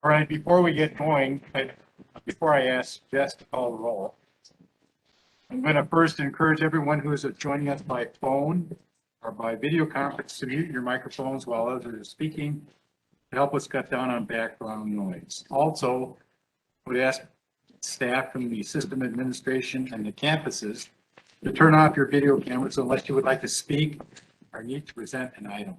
All right, before we get going, before I ask Jess to call the roll, I'm going to first encourage everyone who is joining us by phone or by video conference to mute your microphones while others are speaking to help us cut down on background noise. Also, we ask staff from the system administration and the campuses to turn off your video cameras unless you would like to speak or need to present an item.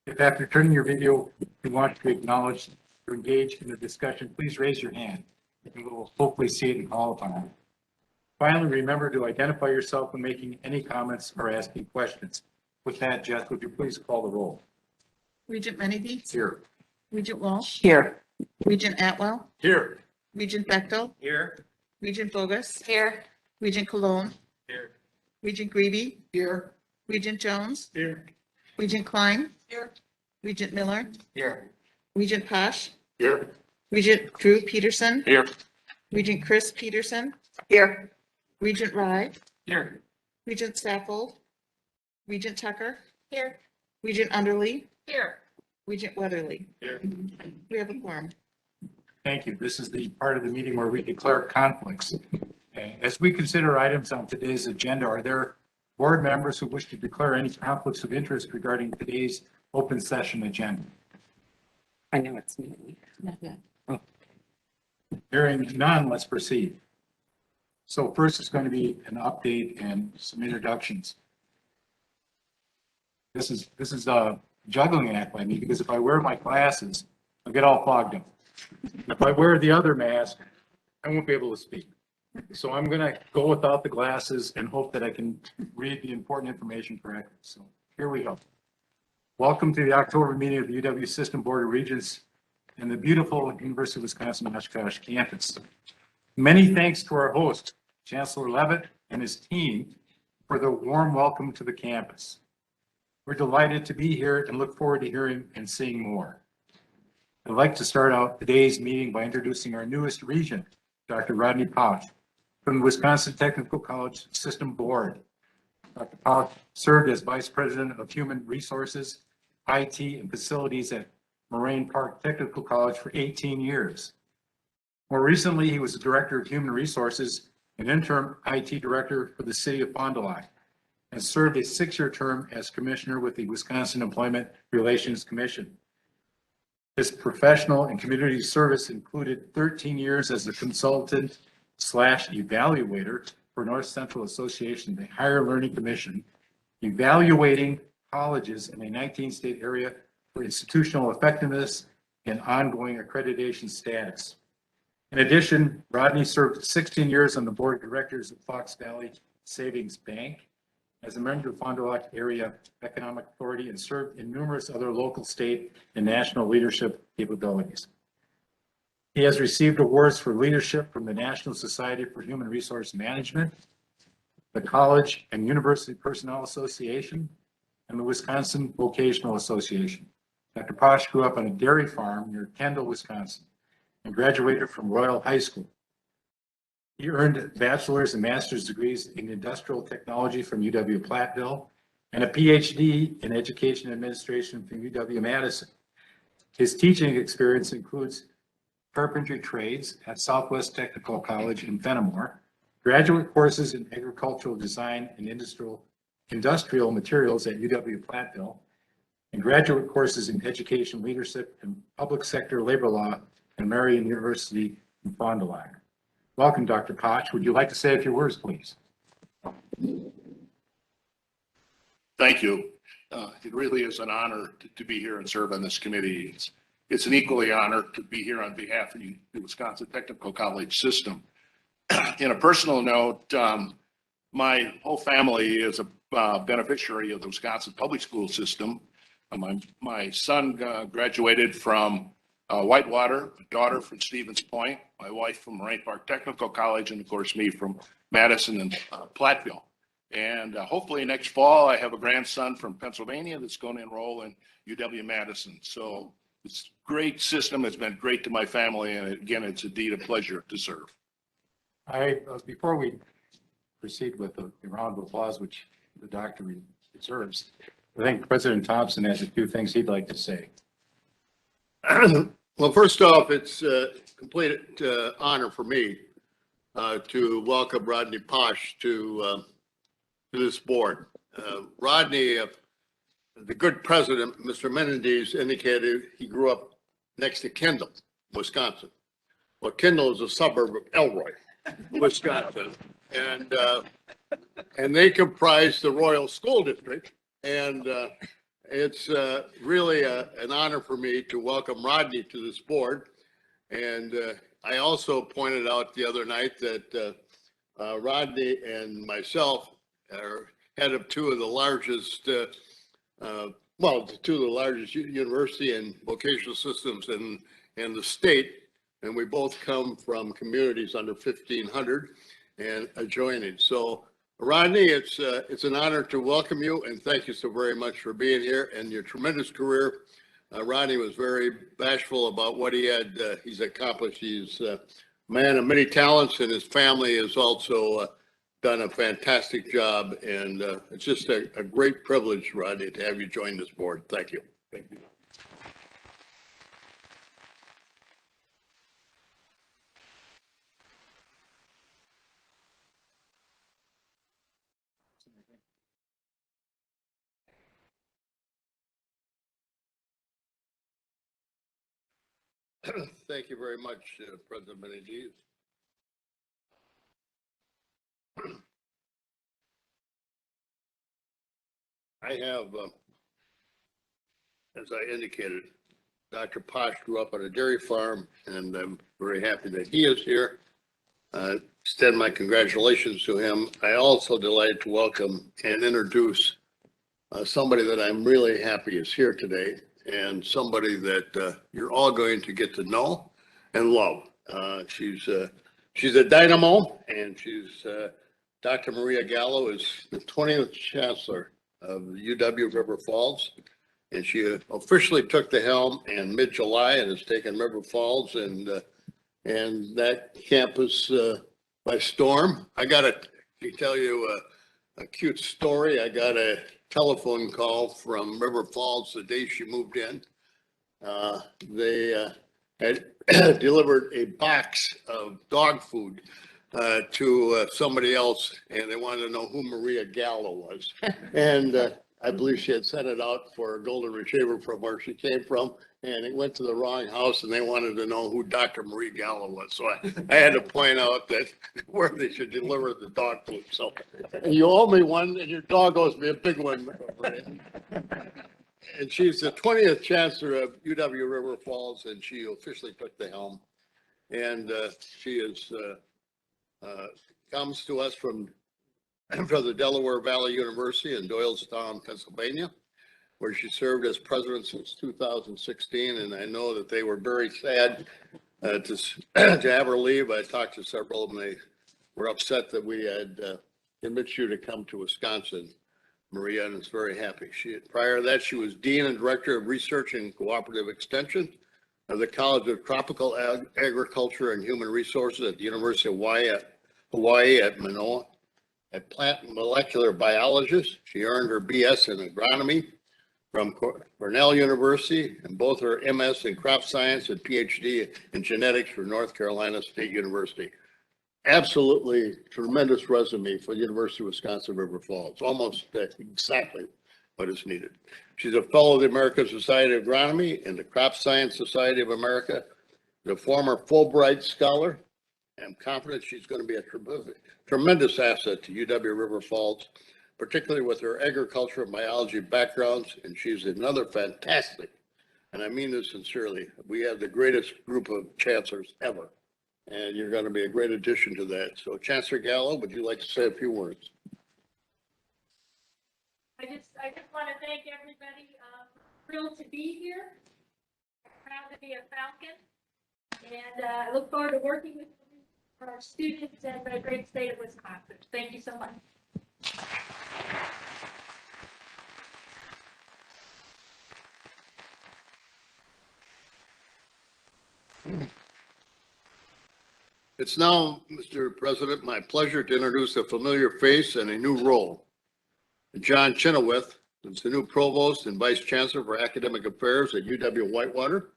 If after turning your video, you want to acknowledge or engage in the discussion, please raise your hand and we will hopefully see it and call upon it. Finally, remember to identify yourself when making any comments or asking questions. With that, Jess, would you please call the roll? Regent Menedy, Here. Regent Walsh, Here. Regent Atwell, Here. Regent Bechtel, Here. Regent Bogus, Here. Regent Cologne, Here. Regent Greeby, Here. Regent Jones, Here. Regent Klein, Here. Regent Miller, Here. Regent Pasch, Here. Regent Drew Peterson, Here. Regent Chris Peterson, Here. Regent Rye, Here. Regent Saffold, Regent Tucker, Here. Regent Underly, Here. Regent Weatherly. Here. We have a quorum. Thank you. This is the part of the meeting where we declare conflicts. As we consider items on today's agenda, are there board members who wish to declare any conflicts of interest regarding today's open session agenda? I know it's me. Hearing none, let's proceed. So first is going to be an update and some introductions. This is a juggling act by me because if I wear my glasses, I'll get all fogged up. If I wear the other mask, I won't be able to speak. So I'm going to go without the glasses and hope that I can read the important information correctly. So here we go. Welcome to the October meeting of the UW System Board of Regents and the beautiful University of Wisconsin-Oshkosh campus. Many thanks to our host, Chancellor Leavitt and his team for the warm welcome to the campus. We're delighted to be here and look forward to hearing and seeing more. I'd like to start out today's meeting by introducing our newest regent, Dr. Rodney Pasch, from the Wisconsin Technical College System Board. Dr. Pasch served as Vice President of Human Resources, IT, and Facilities at Moraine Park Technical College for 18 years. More recently, he was the Director of Human Resources and Interim IT Director for the City of Fond du Lac, and served a 6-year term as Commissioner with the Wisconsin Employment Relations Commission. His professional and community service included 13 years as a consultant / evaluator for North Central Association, the Higher Learning Commission, evaluating colleges in a 19-state area for institutional effectiveness and ongoing accreditation status. In addition, Rodney served 16 years on the board of directors of Fox Valley Savings Bank as a member of Fond du Lac Area Economic Authority and served in numerous other local, state, and national leadership capabilities. He has received awards for leadership from the National Society for Human Resource Management, the College and University Personnel Association, and the Wisconsin Vocational Association. Dr. Pasch grew up on a dairy farm near Kendall, Wisconsin, and graduated from Royal High School. He earned bachelor's and master's degrees in industrial technology from UW-Platteville and a PhD in education administration from UW-Madison. His teaching experience includes carpentry trades at Southwest Technical College in Fenimore, graduate courses in agricultural design and industrial materials at UW-Platteville, and graduate courses in education leadership and public sector labor law at Marian University in Fond du Lac. Welcome, Dr. Pasch. Would you like to say a few words, please? Thank you. It really is an honor to be here and serve on this committee. It's an equally honor to be here on behalf of the Wisconsin Technical College system. In a personal note, my whole family is a beneficiary of the Wisconsin public school system. My son graduated from Whitewater, a daughter from Stevens Point, my wife from Moraine Park Technical College, and of course me from Madison and Platteville. And hopefully next fall, I have a grandson from Pennsylvania that's going to enroll in UW-Madison. So it's a great system. It's been great to my family. And again, it's indeed a pleasure to serve. Before we proceed with the round of applause, which the doctor deserves, I think President Thompson has a few things he'd like to say. Well, first off, it's a complete honor for me to welcome Rodney Pasch to this board. Rodney, the good president, Mr. Menendez, indicated he grew up next to Kendall, Wisconsin. Well, Kendall is a suburb of Elroy, Wisconsin, and they comprise the Royal School District. And it's really an honor for me to welcome Rodney to this board. And I also pointed out the other night that Rodney and myself are head of two of the largest, two of the largest university and vocational systems in the state. And we both come from communities under 1,500 and adjoining. So Rodney, it's an honor to welcome you and thank you so very much for being here and your tremendous career. Rodney was very bashful about what he's accomplished. He's a man of many talents, and his family has also done a fantastic job. And it's just a great privilege, Rodney, to have you join this board. Thank you. Thank you. Thank you very much, President Menendez. I have, as I indicated, Dr. Pasch grew up on a dairy farm, and I'm very happy that he is here. Extend my congratulations to him. I also delighted to welcome and introduce somebody that I'm really happy is here today, and somebody that you're all going to get to know and love. She's a dynamo, and she's Dr. Maria Gallo is the 20th Chancellor of UW River Falls, and she officially took the helm in mid-July and has taken River Falls and that campus by storm. I got to tell you a cute story. I got a telephone call from River Falls the day she moved in. They had delivered a box of dog food to somebody else, and they wanted to know who Maria Gallo was. And I believe she had sent it out for a golden retriever from where she came from, and it went to the wrong house, and they wanted to know who Dr. Maria Gallo was. So I had to point out that where they should deliver the dog food. So you owe me one, and your dog owes me a big one. And she's the 20th Chancellor of UW River Falls, and she officially took the helm. And she is comes to us from the Delaware Valley University in Doylestown, Pennsylvania, where she served as president since 2016. And I know that they were very sad to have her leave. I talked to several of them. They were upset that we had convinced you to come to Wisconsin, Maria, and is very happy. Prior to that, she was Dean and Director of Research and Cooperative Extension of the College of Tropical Agriculture and Human Resources at the University of Hawaii at Manoa. A plant molecular biologist, she earned her BS in agronomy from Cornell University and both her MS in crop science and PhD in genetics from North Carolina State University. Absolutely tremendous resume for the University of Wisconsin River Falls, almost exactly what is needed. She's a fellow of the American Society of Agronomy and the Crop Science Society of America, the former Fulbright scholar. I'm confident she's going to be a tremendous asset to UW River Falls, particularly with her agriculture and biology backgrounds. And she's another fantastic, and I mean this sincerely, we have the greatest group of chancellors ever. And you're going to be a great addition to that. So Chancellor Gallo, would you like to say a few words? I just want to thank everybody. Thrilled to be here. Proud to be a Falcon. And I look forward to working with our students and the great state of Wisconsin. Thank you so much. It's now, Mr. President, my pleasure to introduce a familiar face and a new role. John Chenoweth is the new Provost and Vice Chancellor for Academic Affairs at UW-Whitewater.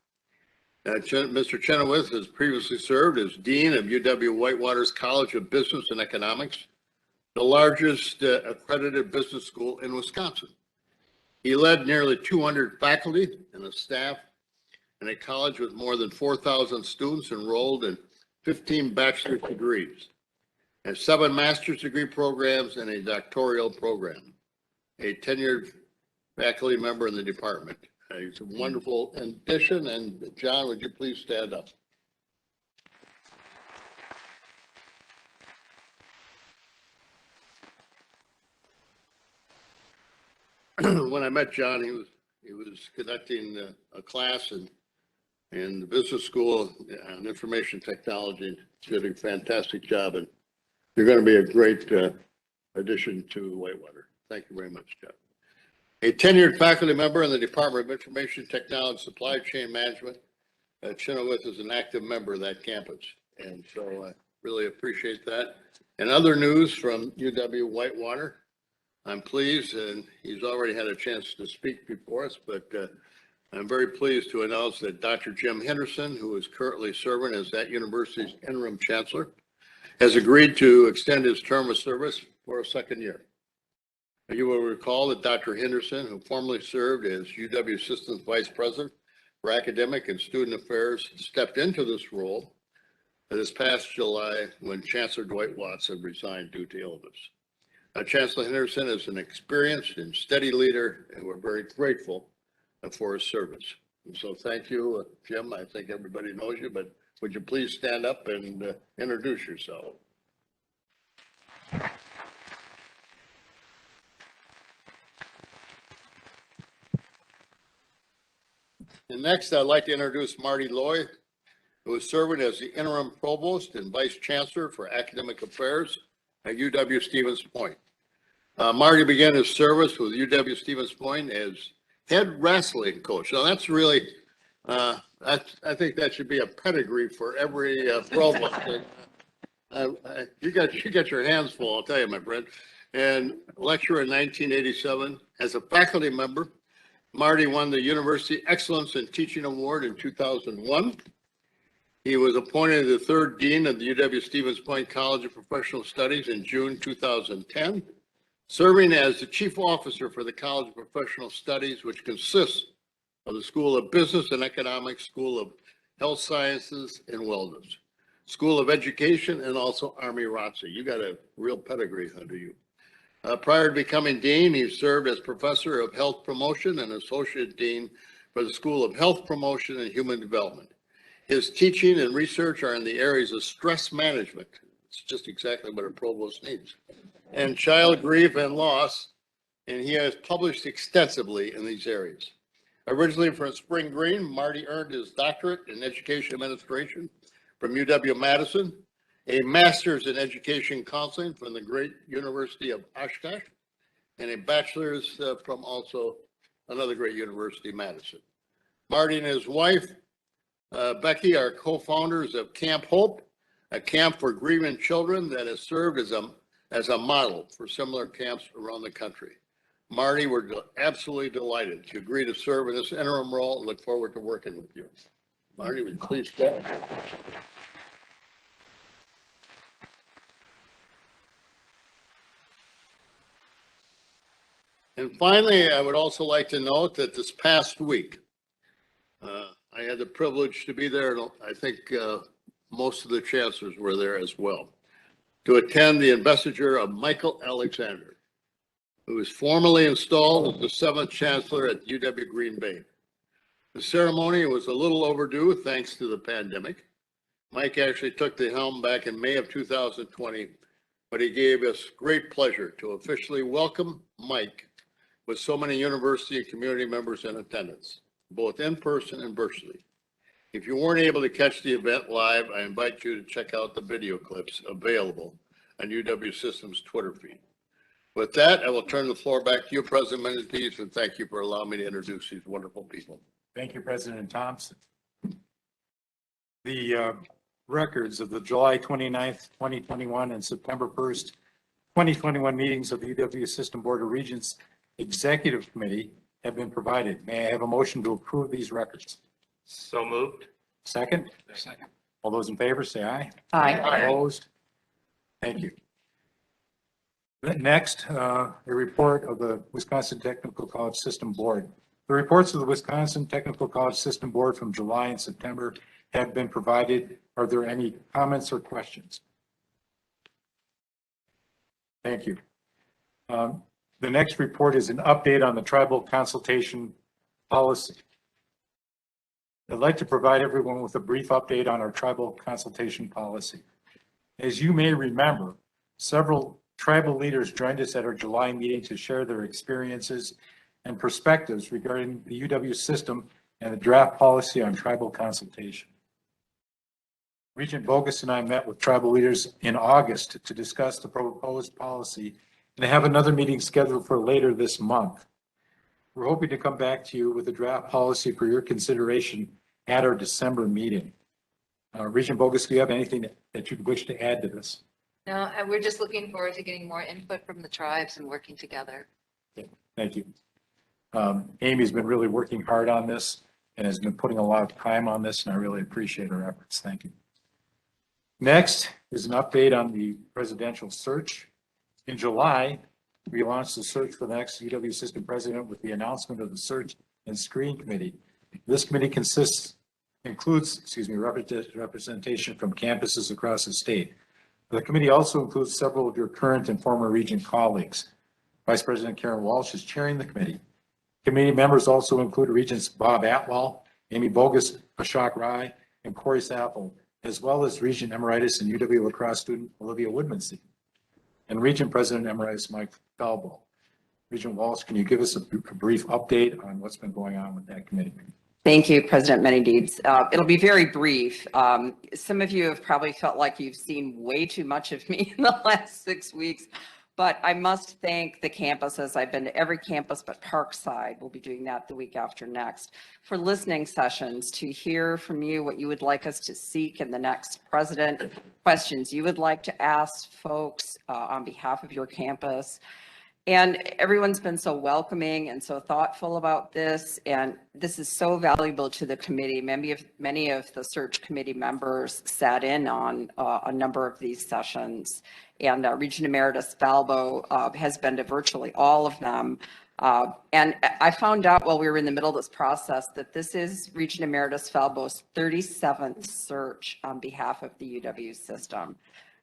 Mr. Chenoweth has previously served as Dean of UW-Whitewater's College of Business and Economics, the largest accredited business school in Wisconsin. He led nearly 200 faculty and a staff in a college with more than 4,000 students enrolled in 15 bachelor's degrees, and 7 master's degree programs and a doctoral program, a tenured faculty member in the department. He's a wonderful addition. And John, would you please stand up? When I met John, he was conducting a class in the business school on information technology. He did a fantastic job, and you're going to be a great addition to Whitewater. Thank you very much, John. A tenured faculty member in the Department of Information Technology Supply Chain Management, Chenoweth is an active member of that campus. And so I really appreciate that. And other news from UW-Whitewater, I'm pleased, and he's already had a chance to speak before us, but I'm very pleased to announce that Dr. Jim Henderson, who is currently serving as that university's interim chancellor, has agreed to extend his term of service for a second year. You will recall that Dr. Henderson, who formerly served as UW Systems Vice President for Academic and Student Affairs, stepped into this role this past July when Chancellor Dwight Watson resigned due to illness. Chancellor Henderson is an experienced and steady leader, and we're very grateful for his service. And so thank you, Jim. I think everybody knows you, but would you please stand up and introduce yourself? And next, I'd like to introduce Marty Loy, who is serving as the interim provost and vice chancellor for academic affairs at UW-Stevens Point. Marty began his service with UW-Stevens Point as head wrestling coach. Now that's really, I think that should be a pedigree for every provost. You got your hands full, I'll tell you, my friend. And lecturer in 1987 as a faculty member. Marty won the University Excellence in Teaching Award in 2001. He was appointed the 3rd Dean of the UW-Stevens Point College of Professional Studies in June 2010, serving as the Chief Officer for the College of Professional Studies, which consists of the School of Business and Economics, School of Health Sciences and Wellness, School of Education, and also Army ROTC. You got a real pedigree under you. Prior to becoming dean, he served as professor of health promotion and associate dean for the School of Health Promotion and Human Development. His teaching and research are in the areas of stress management. It's just exactly what a provost needs. And child grief and loss, and he has published extensively in these areas. Originally from Spring Green, Marty earned his doctorate in education administration from UW-Madison, a master's in education counseling from the great University of Oshkosh, and a bachelor's from also another great university, Madison. Marty and his wife, Becky, are co-founders of Camp Hope, a camp for grieving children that has served as a model for similar camps around the country. Marty, we're absolutely delighted to agree to serve in this interim role and look forward to working with you. Marty, would you please stand? And finally, I would also like to note that this past week, I had the privilege to be there, and I think most of the chancellors were there as well, to attend the investiture of Michael Alexander, who was formally installed as the 7th chancellor at UW Green Bay. The ceremony was a little overdue thanks to the pandemic. Mike actually took the helm back in May of 2020, but he gave us great pleasure to officially welcome Mike with so many university and community members in attendance, both in person and virtually. If you weren't able to catch the event live, I invite you to check out the video clips available on UW Systems Twitter feed. With that, I will turn the floor back to you, President Menendez, and thank you for allowing me to introduce these wonderful people. Thank you, President Thompson. The records of the July 29th, 2021 and September 1st, 2021 meetings of the UW System Board of Regents Executive Committee have been provided. May I have a motion to approve these records? So moved. Second? Second. All those in favor, say aye. Aye. Opposed? Thank you. Next, a report of the Wisconsin Technical College System Board. The reports of the Wisconsin Technical College System Board from July and September have been provided. Are there any comments or questions? Thank you. The next report is an update on the tribal consultation policy. I'd like to provide everyone with a brief update on our tribal consultation policy. As you may remember, several tribal leaders joined us at our July meeting to share their experiences and perspectives regarding the UW system and the draft policy on tribal consultation. Regent Bogus and I met with tribal leaders in August to discuss the proposed policy and have another meeting scheduled for later this month. We're hoping to come back to you with a draft policy for your consideration at our December meeting. Regent Bogus, do you have anything that you'd wish to add to this? No, and we're just looking forward to getting more input from the tribes and working together. Thank you. Amy's been really working hard on this and has been putting a lot of time on this, and I really appreciate her efforts. Thank you. Next is an update on the presidential search. In July, we launched the search for the next UW system president with the announcement of the search and screening committee. This committee includes representation from campuses across the state. The committee also includes several of your current and former Regent colleagues. Vice President Karen Walsh is chairing the committee. Committee members also include Regents Bob Atwell, Amy Bogus, Ashok Rai, and Corey Sappel, as well as Regent Emeritus and UW lacrosse student Olivia Woodmansee, and Regent President Emeritus Mike Falbo. Regent Walsh, can you give us a brief update on what's been going on with that committee? Thank you, President Many Deeds. It'll be very brief. Some of you have probably felt like you've seen way too much of me in the last 6 weeks, but I must thank the campuses. I've been to every campus but Parkside. We'll be doing that the week after next, for listening sessions to hear from you what you would like us to seek in the next president, questions you would like to ask folks on behalf of your campus. And everyone's been so welcoming and so thoughtful about this, and this is so valuable to the committee. Many of the search committee members sat in on a number of these sessions, and Regent Emeritus Falbo has been to virtually all of them. And I found out while we were in the middle of this process that this is Regent Emeritus Falbo's 37th search on behalf of the UW system.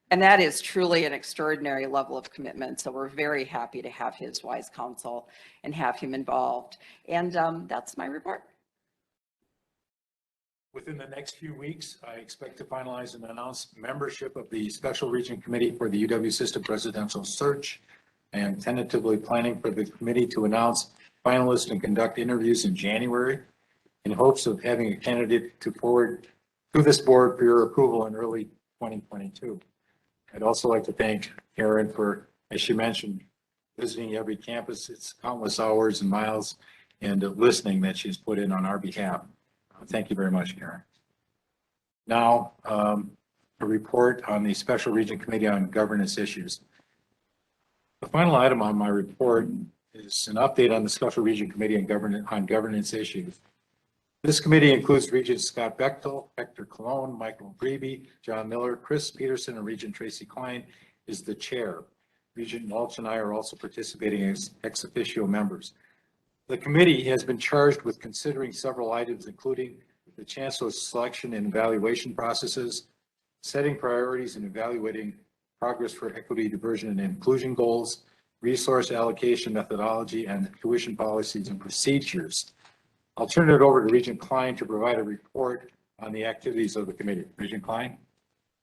And that is truly an extraordinary level of commitment. So we're very happy to have his wise counsel and have him involved. And that's my report. Within the next few weeks, I expect to finalize and announce membership of the Special Regent Committee for the UW System Presidential Search. I am tentatively planning for the committee to announce finalists and conduct interviews in January in hopes of having a candidate to forward to this board for your approval in early 2022. I'd also like to thank Karen for, as she mentioned, visiting every campus. It's countless hours and miles and listening that she's put in on our behalf. Thank you very much, Karen. Now, a report on the Special Regent Committee on Governance Issues. The final item on my report is an update on the Special Regent Committee on Governance Issues. This committee includes Regents Scott Bechtel, Hector Colon, Michael Grebe, John Miller, Chris Peterson, and Regent Tracy Klein is the chair. Regent Walsh and I are also participating as ex officio members. The committee has been charged with considering several items, including the Chancellor's selection and evaluation processes, setting priorities and evaluating progress for equity, diversion, and inclusion goals, resource allocation methodology, and tuition policies and procedures. I'll turn it over to Regent Klein to provide a report on the activities of the committee. Regent Klein.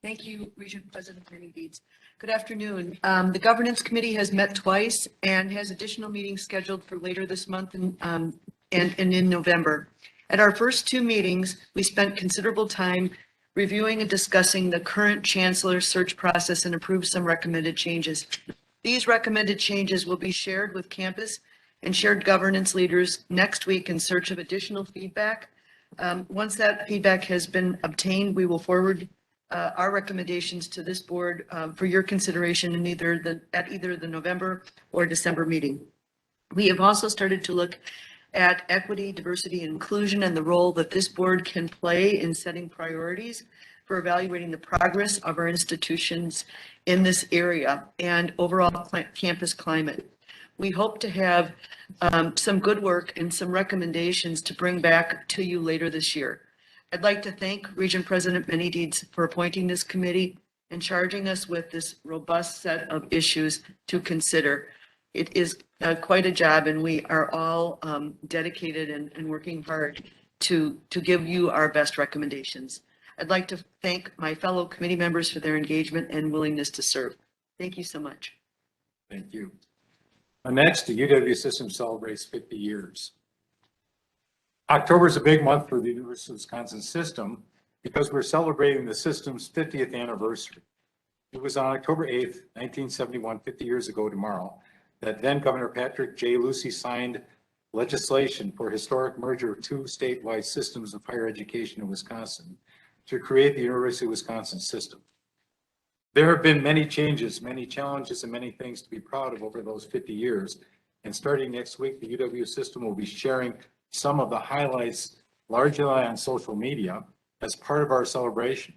Thank you, Regent President Many Deeds. Good afternoon. The Governance Committee has met twice and has additional meetings scheduled for later this month and in November. At our first two meetings, we spent considerable time reviewing and discussing the current Chancellor search process and approved some recommended changes. These recommended changes will be shared with campus and shared governance leaders next week in search of additional feedback. Once that feedback has been obtained, we will forward our recommendations to this board for your consideration in either the November or December meeting. We have also started to look at equity, diversity, and inclusion, and the role that this board can play in setting priorities for evaluating the progress of our institutions in this area and overall campus climate. We hope to have some good work and some recommendations to bring back to you later this year. I'd like to thank Regent President Many Deeds for appointing this committee and charging us with this robust set of issues to consider. It is quite a job, and we are all dedicated and working hard to give you our best recommendations. I'd like to thank my fellow committee members for their engagement and willingness to serve. Thank you so much. Thank you. Next, the UW system celebrates 50 years. October is a big month for the University of Wisconsin system because we're celebrating the system's 50th anniversary. It was on October 8th, 1971, 50 years ago tomorrow, that then Governor Patrick J. Lucey signed legislation for historic merger of two statewide systems of higher education in Wisconsin to create the University of Wisconsin system. There have been many changes, many challenges, and many things to be proud of over those 50 years. And starting next week, the UW system will be sharing some of the highlights largely on social media as part of our celebration.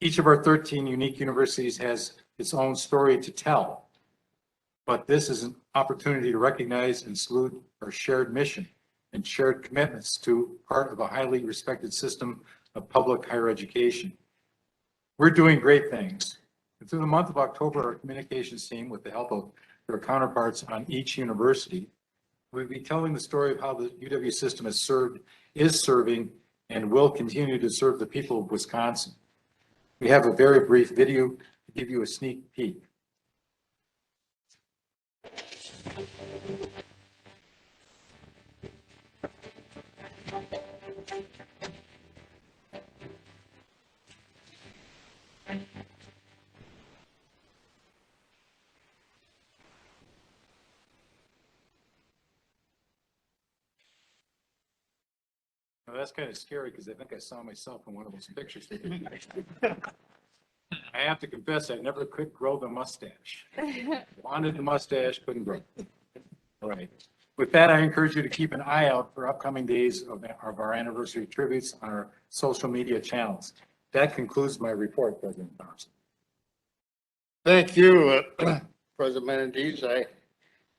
Each of our 13 unique universities has its own story to tell, but this is an opportunity to recognize and salute our shared mission and shared commitments to part of a highly respected system of public higher education. We're doing great things. And through the month of October, our communications team, with the help of their counterparts on each university, we'll be telling the story of how the UW system has served, is serving, and will continue to serve the people of Wisconsin. We have a very brief video to give you a sneak peek. Now, that's kind of scary because I think I saw myself in one of those pictures. I have to confess, I never could grow the mustache. Wanted the mustache, couldn't grow. All right. With that, I encourage you to keep an eye out for upcoming days of our anniversary tributes on our social media channels. That concludes my report, President Thompson. Thank you, President Menendez.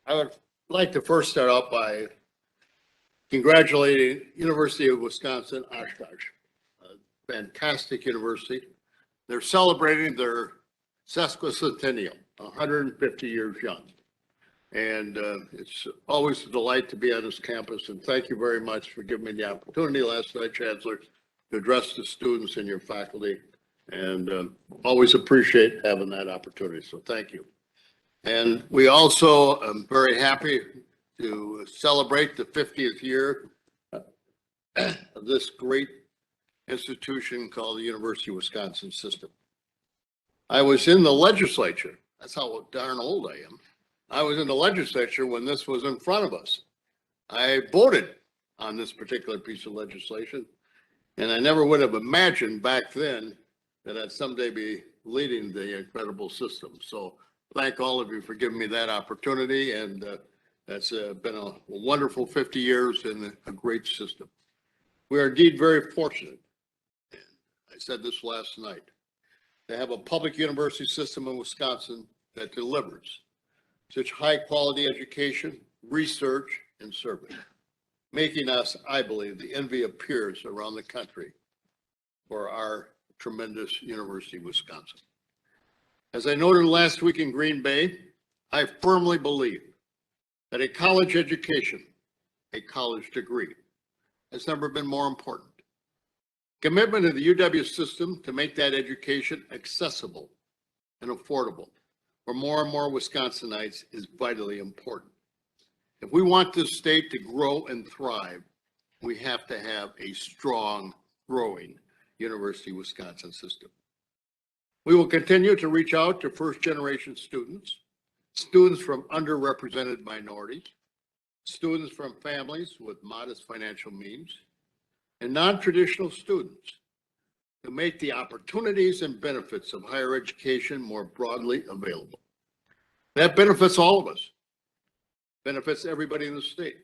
I would like to first start out by congratulating University of Wisconsin Oshkosh, a fantastic university. They're celebrating their sesquicentennial, 150 years young. And it's always a delight to be on this campus. And thank you very much for giving me the opportunity last night, Chancellor, to address the students and your faculty. And always appreciate having that opportunity. So thank you. And we also am very happy to celebrate the 50th year of this great institution called the University of Wisconsin System. I was in the legislature. That's how darn old I am. I was in the legislature when this was in front of us. I voted on this particular piece of legislation, and I never would have imagined back then that I'd someday be leading the incredible system. So thank all of you for giving me that opportunity, and that's been a wonderful 50 years and a great system. We are indeed very fortunate, and I said this last night, to have a public university system in Wisconsin that delivers such high quality education, research, and service, making us, I believe, the envy of peers around the country for our tremendous University of Wisconsin. As I noted last week in Green Bay, I firmly believe that a college education, a college degree, has never been more important. Commitment of the UW system to make that education accessible and affordable for more and more Wisconsinites is vitally important. If we want this state to grow and thrive, we have to have a strong, growing University of Wisconsin system. We will continue to reach out to first-generation students, students from underrepresented minorities, students from families with modest financial means, and non-traditional students to make the opportunities and benefits of higher education more broadly available. That benefits all of us, benefits everybody in the state.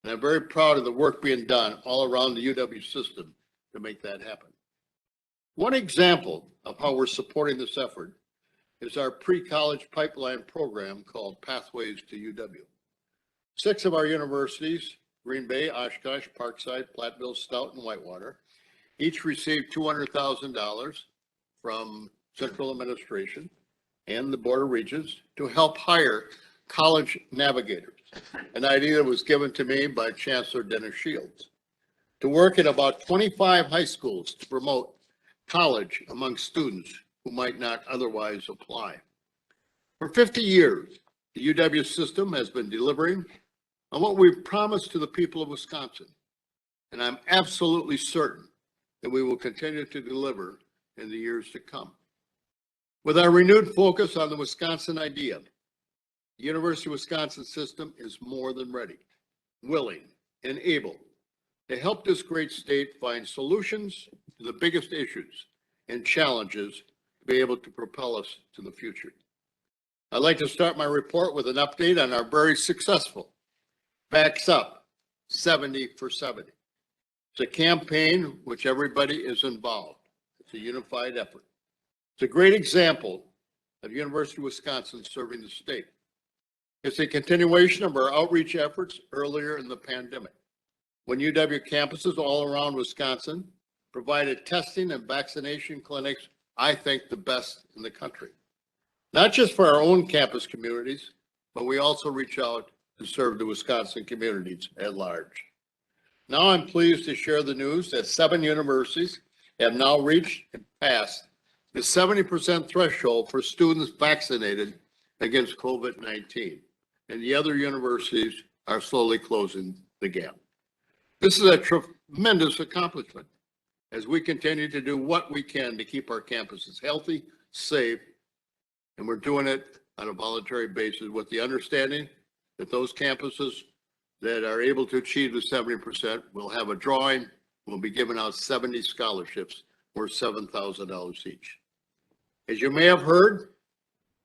And I'm very proud of the work being done all around the UW system to make that happen. One example of how we're supporting this effort is our pre-college pipeline program called Pathways to UW. 6 of our universities, Green Bay, Oshkosh, Parkside, Platteville, Stout, and Whitewater, each received $200,000 from central administration and the Board of Regents to help hire college navigators, an idea that was given to me by Chancellor Dennis Shields, to work at about 25 high schools to promote college among students who might not otherwise apply. For 50 years, the UW system has been delivering on what we've promised to the people of Wisconsin, and I'm absolutely certain that we will continue to deliver in the years to come. With our renewed focus on the Wisconsin idea, the University of Wisconsin system is more than ready, willing, and able to help this great state find solutions to the biggest issues and challenges to be able to propel us to the future. I'd like to start my report with an update on our very successful Backs Up 70 for 70. It's a campaign which everybody is involved. It's a unified effort. It's a great example of University of Wisconsin serving the state. It's a continuation of our outreach efforts earlier in the pandemic, when UW campuses all around Wisconsin provided testing and vaccination clinics, I think the best in the country. Not just for our own campus communities, but we also reach out to serve the Wisconsin communities at large. Now I'm pleased to share the news that 7 universities have now reached and passed the 70% threshold for students vaccinated against COVID-19, and the other universities are slowly closing the gap. This is a tremendous accomplishment as we continue to do what we can to keep our campuses healthy, safe, and we're doing it on a voluntary basis with the understanding that those campuses that are able to achieve the 70% will have a drawing. We'll be giving out 70 scholarships worth $7,000 each. As you may have heard,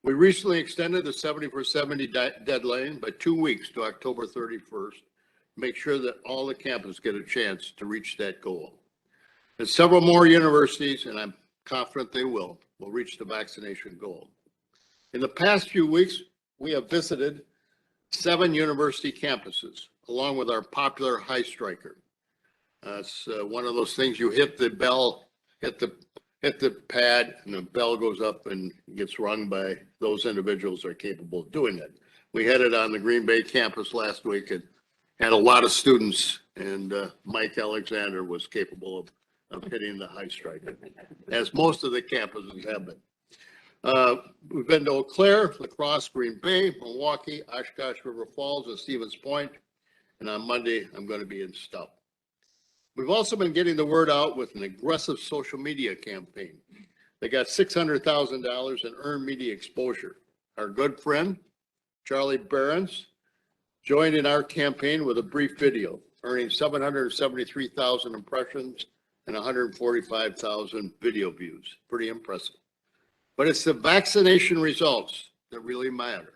we recently extended the 70 for 70 deadline by 2 weeks to October 31st. Make sure that all the campuses get a chance to reach that goal. And several more universities, and I'm confident they will reach the vaccination goal. In the past few weeks, we have visited 7 university campuses, along with our popular High Striker. It's one of those things you hit the bell, hit the pad, and the bell goes up and gets rung by those individuals who are capable of doing it. We had it on the Green Bay campus last week and had a lot of students, and Mike Alexander was capable of hitting the High Striker, as most of the campuses have been. We've been to Eau Claire, La Crosse, Green Bay, Milwaukee, Oshkosh River Falls, and Stevens Point. And on Monday, I'm going to be in Stout. We've also been getting the word out with an aggressive social media campaign. They got $600,000 in earned media exposure. Our good friend, Charlie Behrens, joined in our campaign with a brief video, earning 773,000 impressions and 145,000 video views. Pretty impressive. But it's the vaccination results that really matter,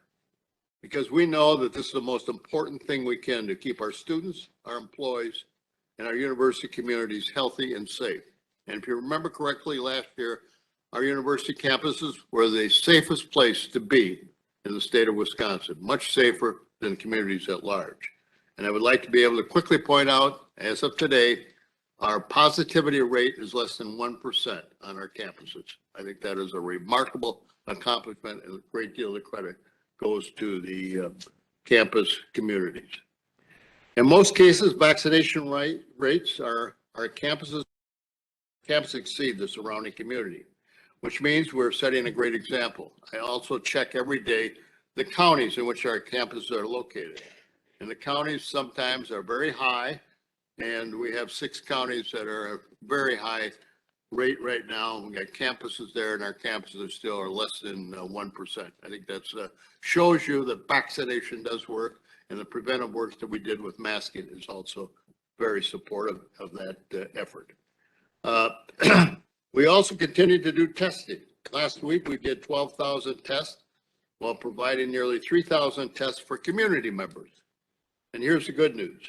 because we know that this is the most important thing we can to keep our students, our employees, and our university communities healthy and safe. And if you remember correctly, last year, our university campuses were the safest place to be in the state of Wisconsin, much safer than communities at large. And I would like to be able to quickly point out, as of today, our positivity rate is less than 1% on our campuses. I think that is a remarkable accomplishment, and a great deal of credit goes to the campus communities. In most cases, vaccination rates our campuses exceed the surrounding community, which means we're setting a great example. I also check every day the counties in which our campuses are located. And the counties sometimes are very high, and we have 6 counties that are a very high rate right now. We got campuses there, and our campuses still are less than 1%. I think that shows you that vaccination does work, and the preventive work that we did with masking is also very supportive of that effort. We also continue to do testing. Last week, we did 12,000 tests while providing nearly 3,000 tests for community members. And here's the good news.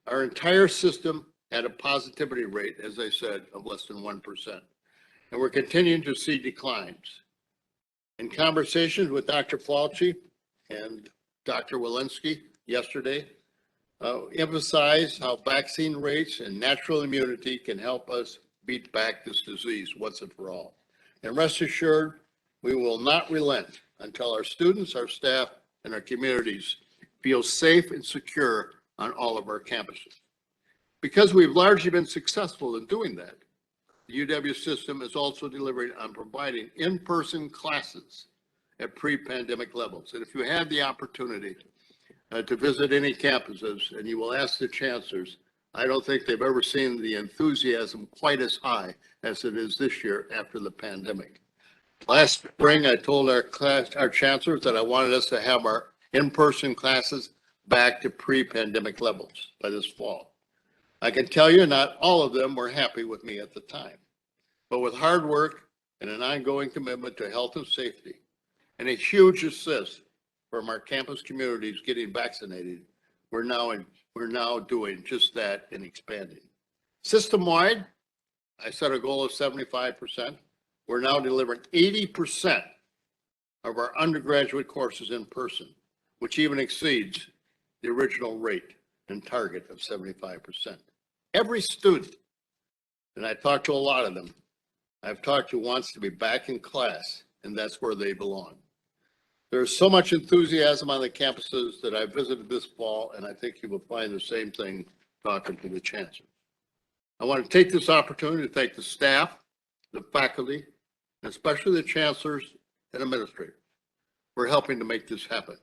Our entire system had a positivity rate, as I said, of less than 1%. And we're continuing to see declines. In conversations with Dr. Fauci and Dr. Walensky yesterday, emphasized how vaccine rates and natural immunity can help us beat back this disease once and for all. And rest assured, we will not relent until our students, our staff, and our communities feel safe and secure on all of our campuses. Because we've largely been successful in doing that, the UW system is also delivering on providing in-person classes at pre-pandemic levels. And if you have the opportunity to visit any campuses, and you will ask the chancellors, I don't think they've ever seen the enthusiasm quite as high as it is this year after the pandemic. Last spring, I told our chancellors that I wanted us to have our in-person classes back to pre-pandemic levels by this fall. I can tell you not all of them were happy with me at the time, but with hard work and an ongoing commitment to health and safety and a huge assist from our campus communities getting vaccinated, we're now doing just that and expanding. System-wide, I set a goal of 75%. We're now delivering 80% of our undergraduate courses in person, which even exceeds the original rate and target of 75%. Every student, and I talked to a lot of them, I've talked to wants to be back in class, and that's where they belong. There's so much enthusiasm on the campuses that I visited this fall, and I think you will find the same thing talking to the chancellor. I want to take this opportunity to thank the staff, the faculty, and especially the chancellors and administrators for helping to make this happen,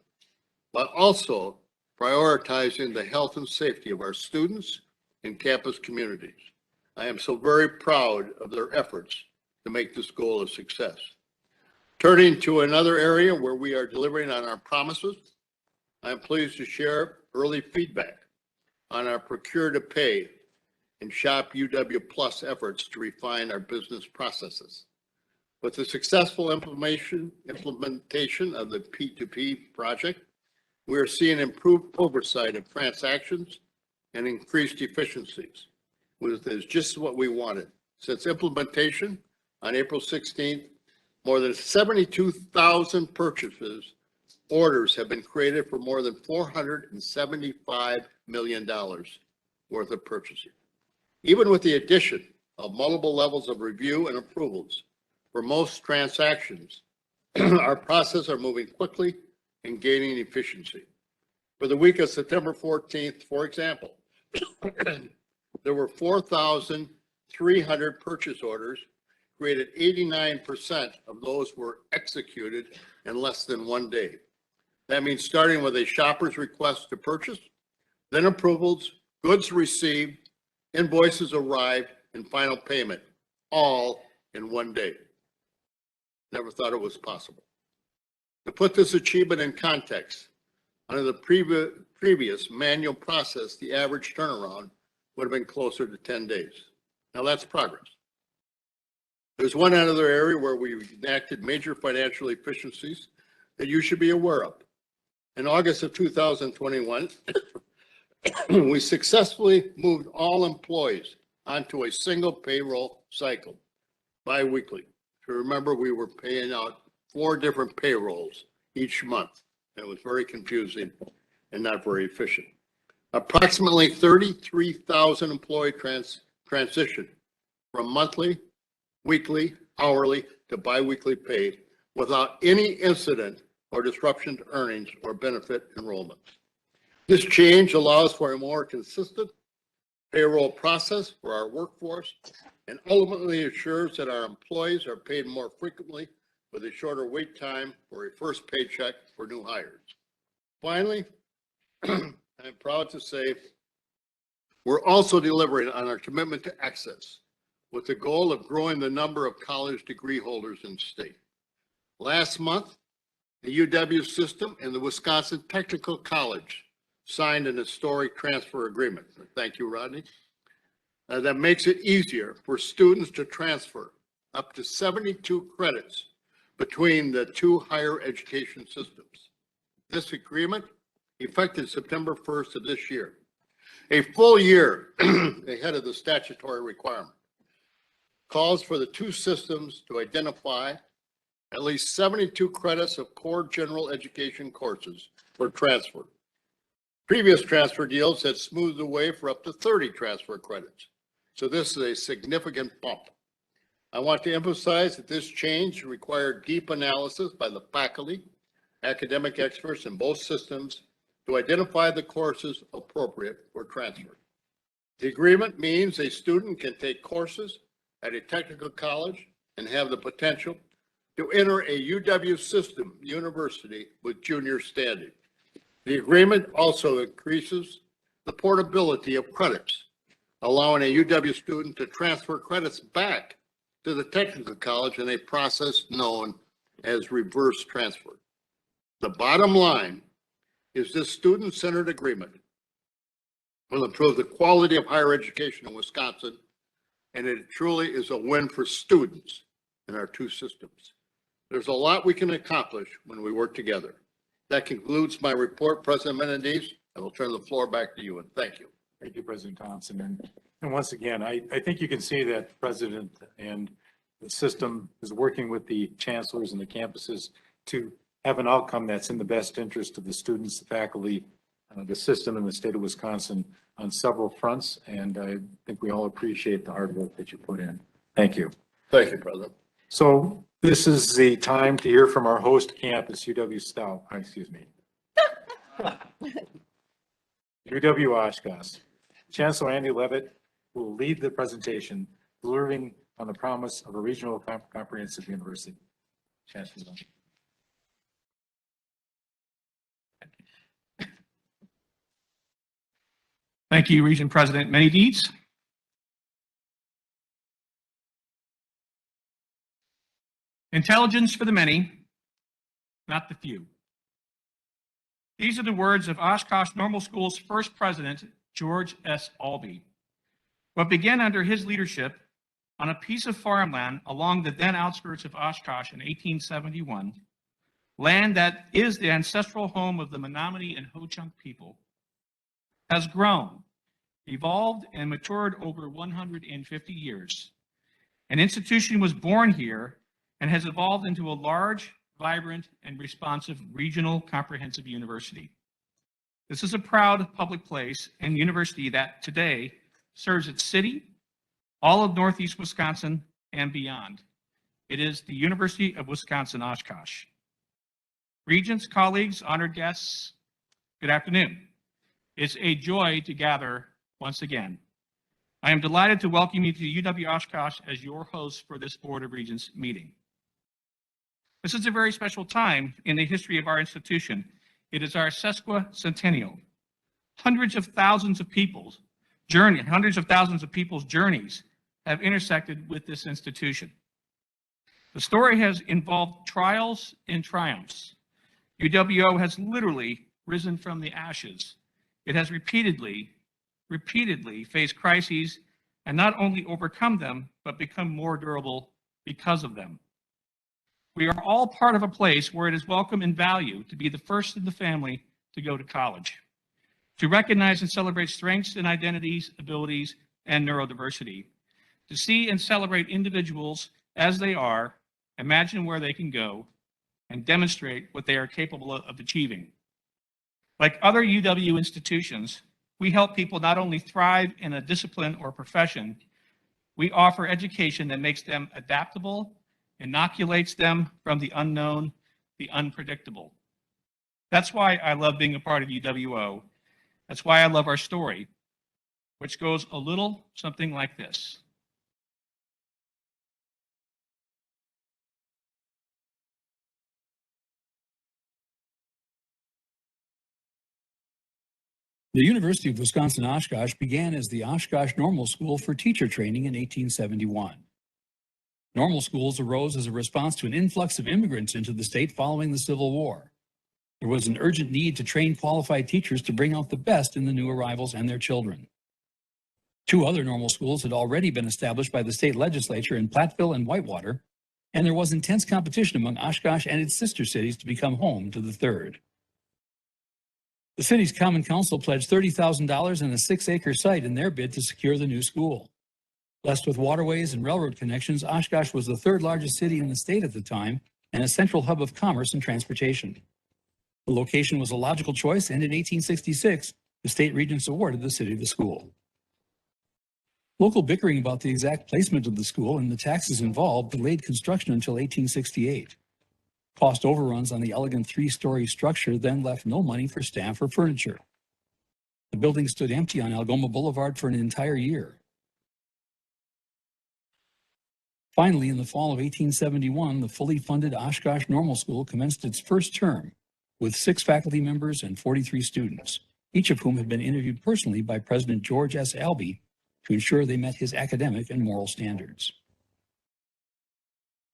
but also prioritizing the health and safety of our students and campus communities. I am so very proud of their efforts to make this goal a success. Turning to another area where we are delivering on our promises, I am pleased to share early feedback on our procure to pay and shop UW Plus efforts to refine our business processes. With the successful implementation of the P2P project, we are seeing improved oversight of transactions and increased efficiencies, which is just what we wanted. Since implementation on April 16th, more than 72,000 orders have been created for more than $475 million worth of purchasing. Even with the addition of multiple levels of review and approvals for most transactions, our processes are moving quickly and gaining efficiency. For the week of September 14th, for example, there were 4,300 purchase orders created. 89% of those were executed in less than 1 day. That means starting with a shopper's request to purchase, then approvals, goods received, invoices arrived, and final payment, all in 1 day. Never thought it was possible. To put this achievement in context, under the previous manual process, the average turnaround would have been closer to 10 days. Now that's progress. There's one other area where we enacted major financial efficiencies that you should be aware of. In August of 2021, we successfully moved all employees onto a single payroll cycle bi-weekly. If you remember, we were paying out 4 different payrolls each month. It was very confusing and not very efficient. Approximately 33,000 employee transitioned from monthly, weekly, hourly to biweekly pay without any incident or disruption to earnings or benefit enrollments. This change allows for a more consistent payroll process for our workforce and ultimately ensures that our employees are paid more frequently with a shorter wait time for a first paycheck for new hires. Finally, I'm proud to say we're also delivering on our commitment to access with the goal of growing the number of college degree holders in the state. Last month, the UW system and the Wisconsin Technical College signed an historic transfer agreement. Thank you, Rodney. That makes it easier for students to transfer up to 72 credits between the 2 higher education systems. This agreement, effective September 1st of this year, a full year ahead of the statutory requirement. Calls for the two systems to identify at least 72 credits of core general education courses for transfer. Previous transfer deals had smoothed the way for up to 30 transfer credits. So this is a significant bump. I want to emphasize that this change required deep analysis by the faculty, academic experts in both systems to identify the courses appropriate for transfer. The agreement means a student can take courses at a technical college and have the potential to enter a UW system university with junior standing. The agreement also increases the portability of credits, allowing a UW student to transfer credits back to the technical college in a process known as reverse transfer. The bottom line is this student-centered agreement will improve the quality of higher education in Wisconsin, and it truly is a win for students in our two systems. There's a lot we can accomplish when we work together. That concludes my report, President Menendez. I will turn the floor back to you, and thank you. Thank you, President Thompson. And once again, I think you can see that the President and the system is working with the chancellors and the campuses to have an outcome that's in the best interest of the students, the faculty, the system, and the state of Wisconsin on several fronts. And I think we all appreciate the hard work that you put in. Thank you. Thank you, President. So this is the time to hear from our host campus, UW-Oshkosh. Chancellor Andy Leavitt will lead the presentation, delivering on the promise of a regional comprehensive university. Chancellor. Thank you, Regent President Menendez. Intelligence for the many, not the few. These are the words of Oshkosh Normal School's first president, George S. Albee. What began under his leadership on a piece of farmland along the then outskirts of Oshkosh in 1871, land that is the ancestral home of the Menominee and Ho-Chunk people, has grown, evolved, and matured over 150 years. An institution was born here and has evolved into a large, vibrant, and responsive regional comprehensive university. This is a proud public place and university that today serves its city, all of Northeast Wisconsin, and beyond. It is the University of Wisconsin-Oshkosh. Regents, colleagues, honored guests, good afternoon. It's a joy to gather once again. I am delighted to welcome you to UW-Oshkosh as your host for this Board of Regents meeting. This is a very special time in the history of our institution. It is our sesquicentennial. Hundreds of thousands of people's journeys have intersected with this institution. The story has involved trials and triumphs. UWO has literally risen from the ashes. It has repeatedly faced crises and not only overcome them, but become more durable because of them. We are all part of a place where it is welcome and valued to be the first in the family to go to college, to recognize and celebrate strengths and identities, abilities, and neurodiversity, to see and celebrate individuals as they are, imagine where they can go, and demonstrate what they are capable of achieving. Like other UW institutions, we help people not only thrive in a discipline or profession, we offer education that makes them adaptable, inoculates them from the unknown, the unpredictable. That's why I love being a part of UWO. That's why I love our story, which goes a little something like this. The University of Wisconsin-Oshkosh began as the Oshkosh Normal School for Teacher Training in 1871. Normal schools arose as a response to an influx of immigrants into the state following the Civil War. There was an urgent need to train qualified teachers to bring out the best in the new arrivals and their children. Two other normal schools had already been established by the state legislature in Platteville and Whitewater, and there was intense competition among Oshkosh and its sister cities to become home to the third. The city's Common Council pledged $30,000 and a 6-acre site in their bid to secure the new school. Blessed with waterways and railroad connections, Oshkosh was the third largest city in the state at the time and a central hub of commerce and transportation. The location was a logical choice, and in 1866, the state regents awarded the city the school. Local bickering about the exact placement of the school and the taxes involved delayed construction until 1868. Cost overruns on the elegant 3-story structure then left no money for staff or furniture. The building stood empty on Algoma Boulevard for an entire year. Finally, in the fall of 1871, the fully funded Oshkosh Normal School commenced its first term with 6 faculty members and 43 students, each of whom had been interviewed personally by President George S. Albee to ensure they met his academic and moral standards.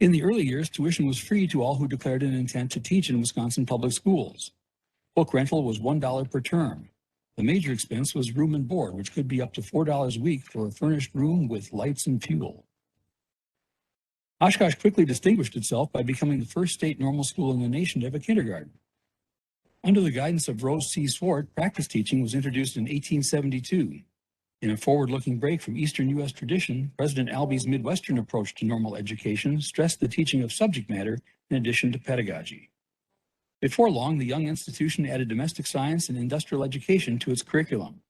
In the early years, tuition was free to all who declared an intent to teach in Wisconsin public schools. Book rental was $1 per term. The major expense was room and board, which could be up to $4 a week for a furnished room with lights and fuel. Oshkosh quickly distinguished itself by becoming the first state normal school in the nation to have a kindergarten. Under the guidance of Rose C. Swart, practice teaching was introduced in 1872. In a forward-looking break from Eastern U.S. tradition, President Albee's Midwestern approach to normal education stressed the teaching of subject matter in addition to pedagogy. Before long, the young institution added domestic science and industrial education to its curriculum.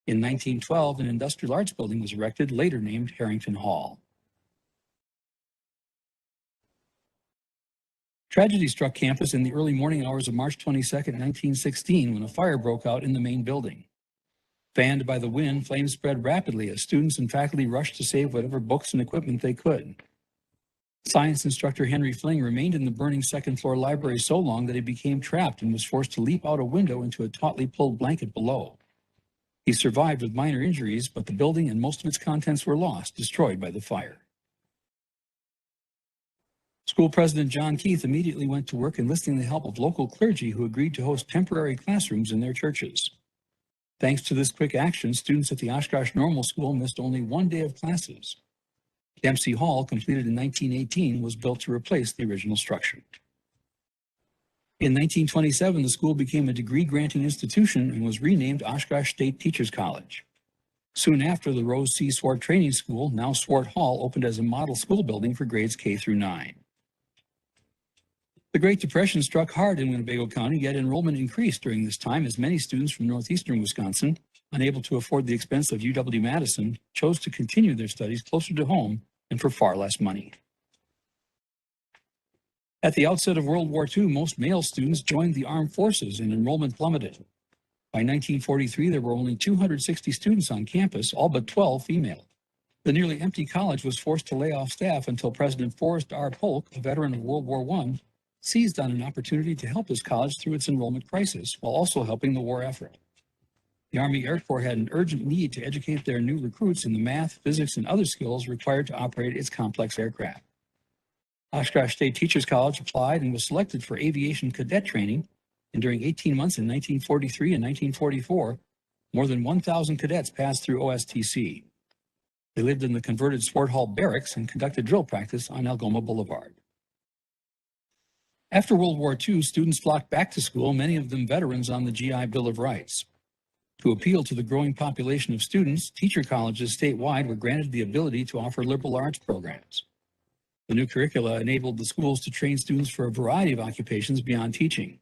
In 1912, an industrial arts building was erected, later named Harrington Hall. Tragedy struck campus in the early morning hours of March 22, 1916, when a fire broke out in the main building. Fanned by the wind, flames spread rapidly as students and faculty rushed to save whatever books and equipment they could. Science instructor Henry Fling remained in the burning second-floor library so long that he became trapped and was forced to leap out a window into a tautly pulled blanket below. He survived with minor injuries, but the building and most of its contents were lost, destroyed by the fire. School President John Keith immediately went to work enlisting the help of local clergy who agreed to host temporary classrooms in their churches. Thanks to this quick action, students at the Oshkosh Normal School missed only 1 day of classes. Dempsey Hall, completed in 1918, was built to replace the original structure. In 1927, the school became a degree-granting institution and was renamed Oshkosh State Teachers College. Soon after, the Rose C. Swart Training School, now Swart Hall, opened as a model school building for grades K through 9. The Great Depression struck hard in Winnebago County, yet enrollment increased during this time as many students from northeastern Wisconsin, unable to afford the expense of UW-Madison, chose to continue their studies closer to home and for far less money. At the outset of World War II, most male students joined the armed forces and enrollment plummeted. By 1943, there were only 260 students on campus, all but 12 female. The nearly empty college was forced to lay off staff until President Forrest R. Polk, a veteran of World War I, seized on an opportunity to help his college through its enrollment crisis, while also helping the war effort. The Army Air Corps had an urgent need to educate their new recruits in the math, physics, and other skills required to operate its complex aircraft. Oshkosh State Teachers College applied and was selected for aviation cadet training, and during 18 months in 1943 and 1944, more than 1,000 cadets passed through OSTC. They lived in the converted Swart Hall barracks and conducted drill practice on Algoma Boulevard. After World War II, students flocked back to school, many of them veterans on the GI Bill of Rights. To appeal to the growing population of students, teacher colleges statewide were granted the ability to offer liberal arts programs. The new curricula enabled the schools to train students for a variety of occupations beyond teaching.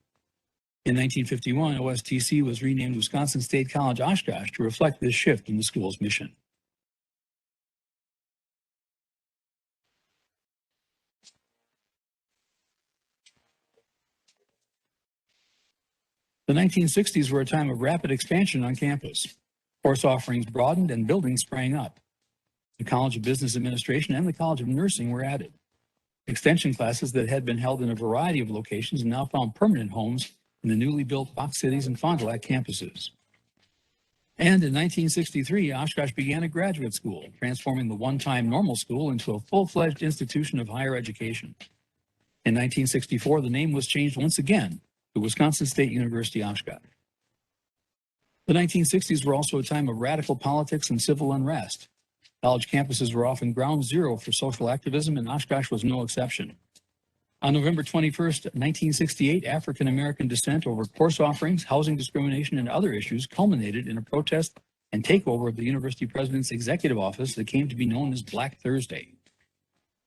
In 1951, OSTC was renamed Wisconsin State College Oshkosh to reflect this shift in the school's mission. The 1960s were a time of rapid expansion on campus. Course offerings broadened and buildings sprang up. The College of Business Administration and the College of Nursing were added. Extension classes that had been held in a variety of locations now found permanent homes in the newly built Fox Cities and Fond du Lac campuses. And in 1963, Oshkosh began a graduate school, transforming the one-time normal school into a full-fledged institution of higher education. In 1964, the name was changed once again to Wisconsin State University Oshkosh. The 1960s were also a time of radical politics and civil unrest. College campuses were often ground zero for social activism, and Oshkosh was no exception. On November 21st, 1968, African-American dissent over course offerings, housing discrimination, and other issues culminated in a protest and takeover of the university president's executive office that came to be known as Black Thursday.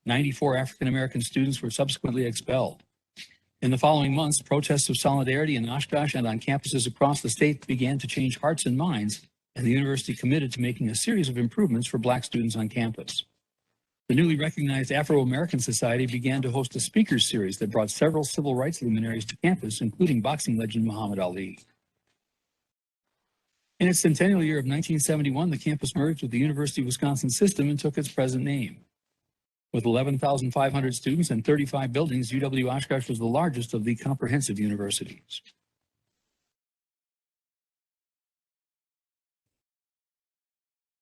94 African-American students were subsequently expelled. In the following months, protests of solidarity in Oshkosh and on campuses across the state began to change hearts and minds, and the university committed to making a series of improvements for Black students on campus. The newly recognized Afro-American Society began to host a speakers series that brought several civil rights luminaries to campus, including boxing legend Muhammad Ali. In its centennial year of 1971, the campus merged with the University of Wisconsin system and took its present name. With 11,500 students and 35 buildings, UW-Oshkosh was the largest of the comprehensive universities.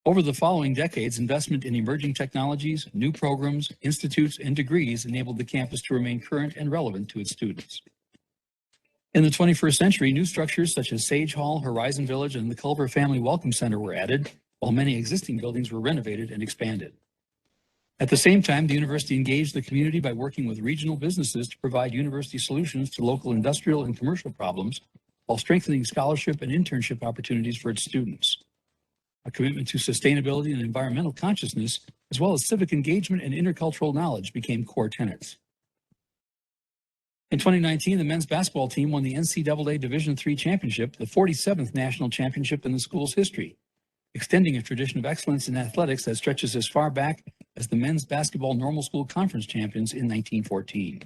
Over the following decades, investment in emerging technologies, new programs, institutes, and degrees enabled the campus to remain current and relevant to its students. In the 21st century, new structures such as Sage Hall, Horizon Village, and the Culver Family Welcome Center were added, while many existing buildings were renovated and expanded. At the same time, the university engaged the community by working with regional businesses to provide university solutions to local industrial and commercial problems, while strengthening scholarship and internship opportunities for its students. A commitment to sustainability and environmental consciousness, as well as civic engagement and intercultural knowledge, became core tenets. In 2019, the men's basketball team won the NCAA Division III championship, the 47th national championship in the school's history, extending a tradition of excellence in athletics that stretches as far back as the men's basketball normal school conference champions in 1914.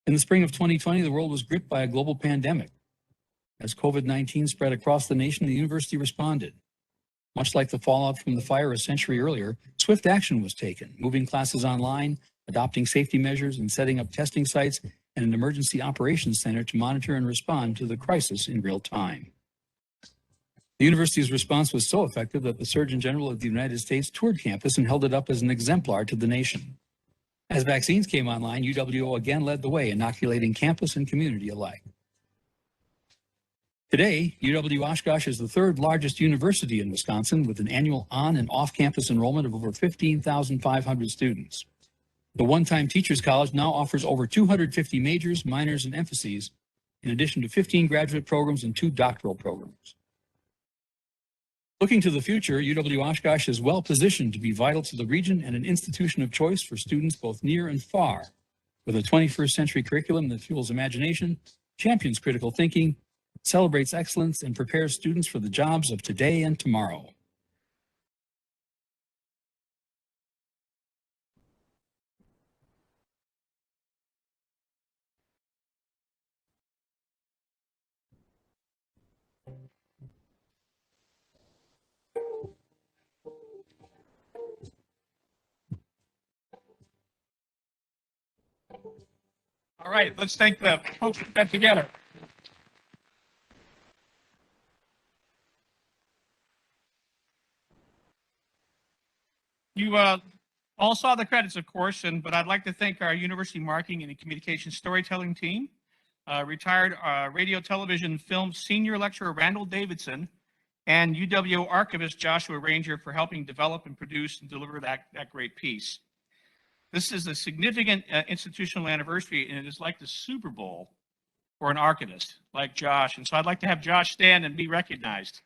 In the spring of 2020, the world was gripped by a global pandemic. As COVID-19 spread across the nation, the university responded. Much like the fallout from the fire a century earlier, swift action was taken, moving classes online, adopting safety measures, and setting up testing sites and an emergency operations center to monitor and respond to the crisis in real time. The university's response was so effective that the Surgeon General of the United States toured campus and held it up as an exemplar to the nation. As vaccines came online, UWO again led the way, inoculating campus and community alike. Today, UW-Oshkosh is the third largest university in Wisconsin with an annual on- and off-campus enrollment of over 15,500 students. The one-time Teachers College now offers over 250 majors, minors, and emphases, in addition to 15 graduate programs and 2 doctoral programs. Looking to the future, UW-Oshkosh is well positioned to be vital to the region and an institution of choice for students both near and far, with a 21st century curriculum that fuels imagination, champions critical thinking, celebrates excellence, and prepares students for the jobs of today and tomorrow. All right, let's thank the folks who got together. You all saw the credits, of course, but I'd like to thank our university marketing and communication storytelling team, retired radio, television, film senior lecturer Randall Davidson, and UW archivist Joshua Ranger for helping develop and produce and deliver that great piece. This is a significant institutional anniversary, and it is like the Super Bowl for an archivist like Josh. And so I'd like to have Josh stand and be recognized.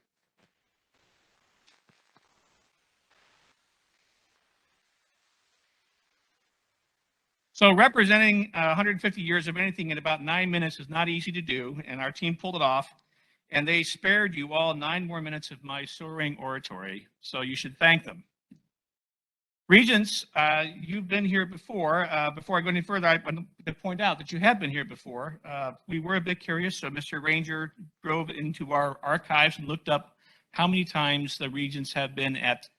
So representing 150 years of anything in about 9 minutes is not easy to do, and our team pulled it off. And they spared you all 9 more minutes of my soaring oratory, so you should thank them. Regents, you've been here before. Before I go any further, I want to point out that you have been here before. We were a bit curious, so Mr. Ranger drove into our archives and looked up how many times the Regents have been at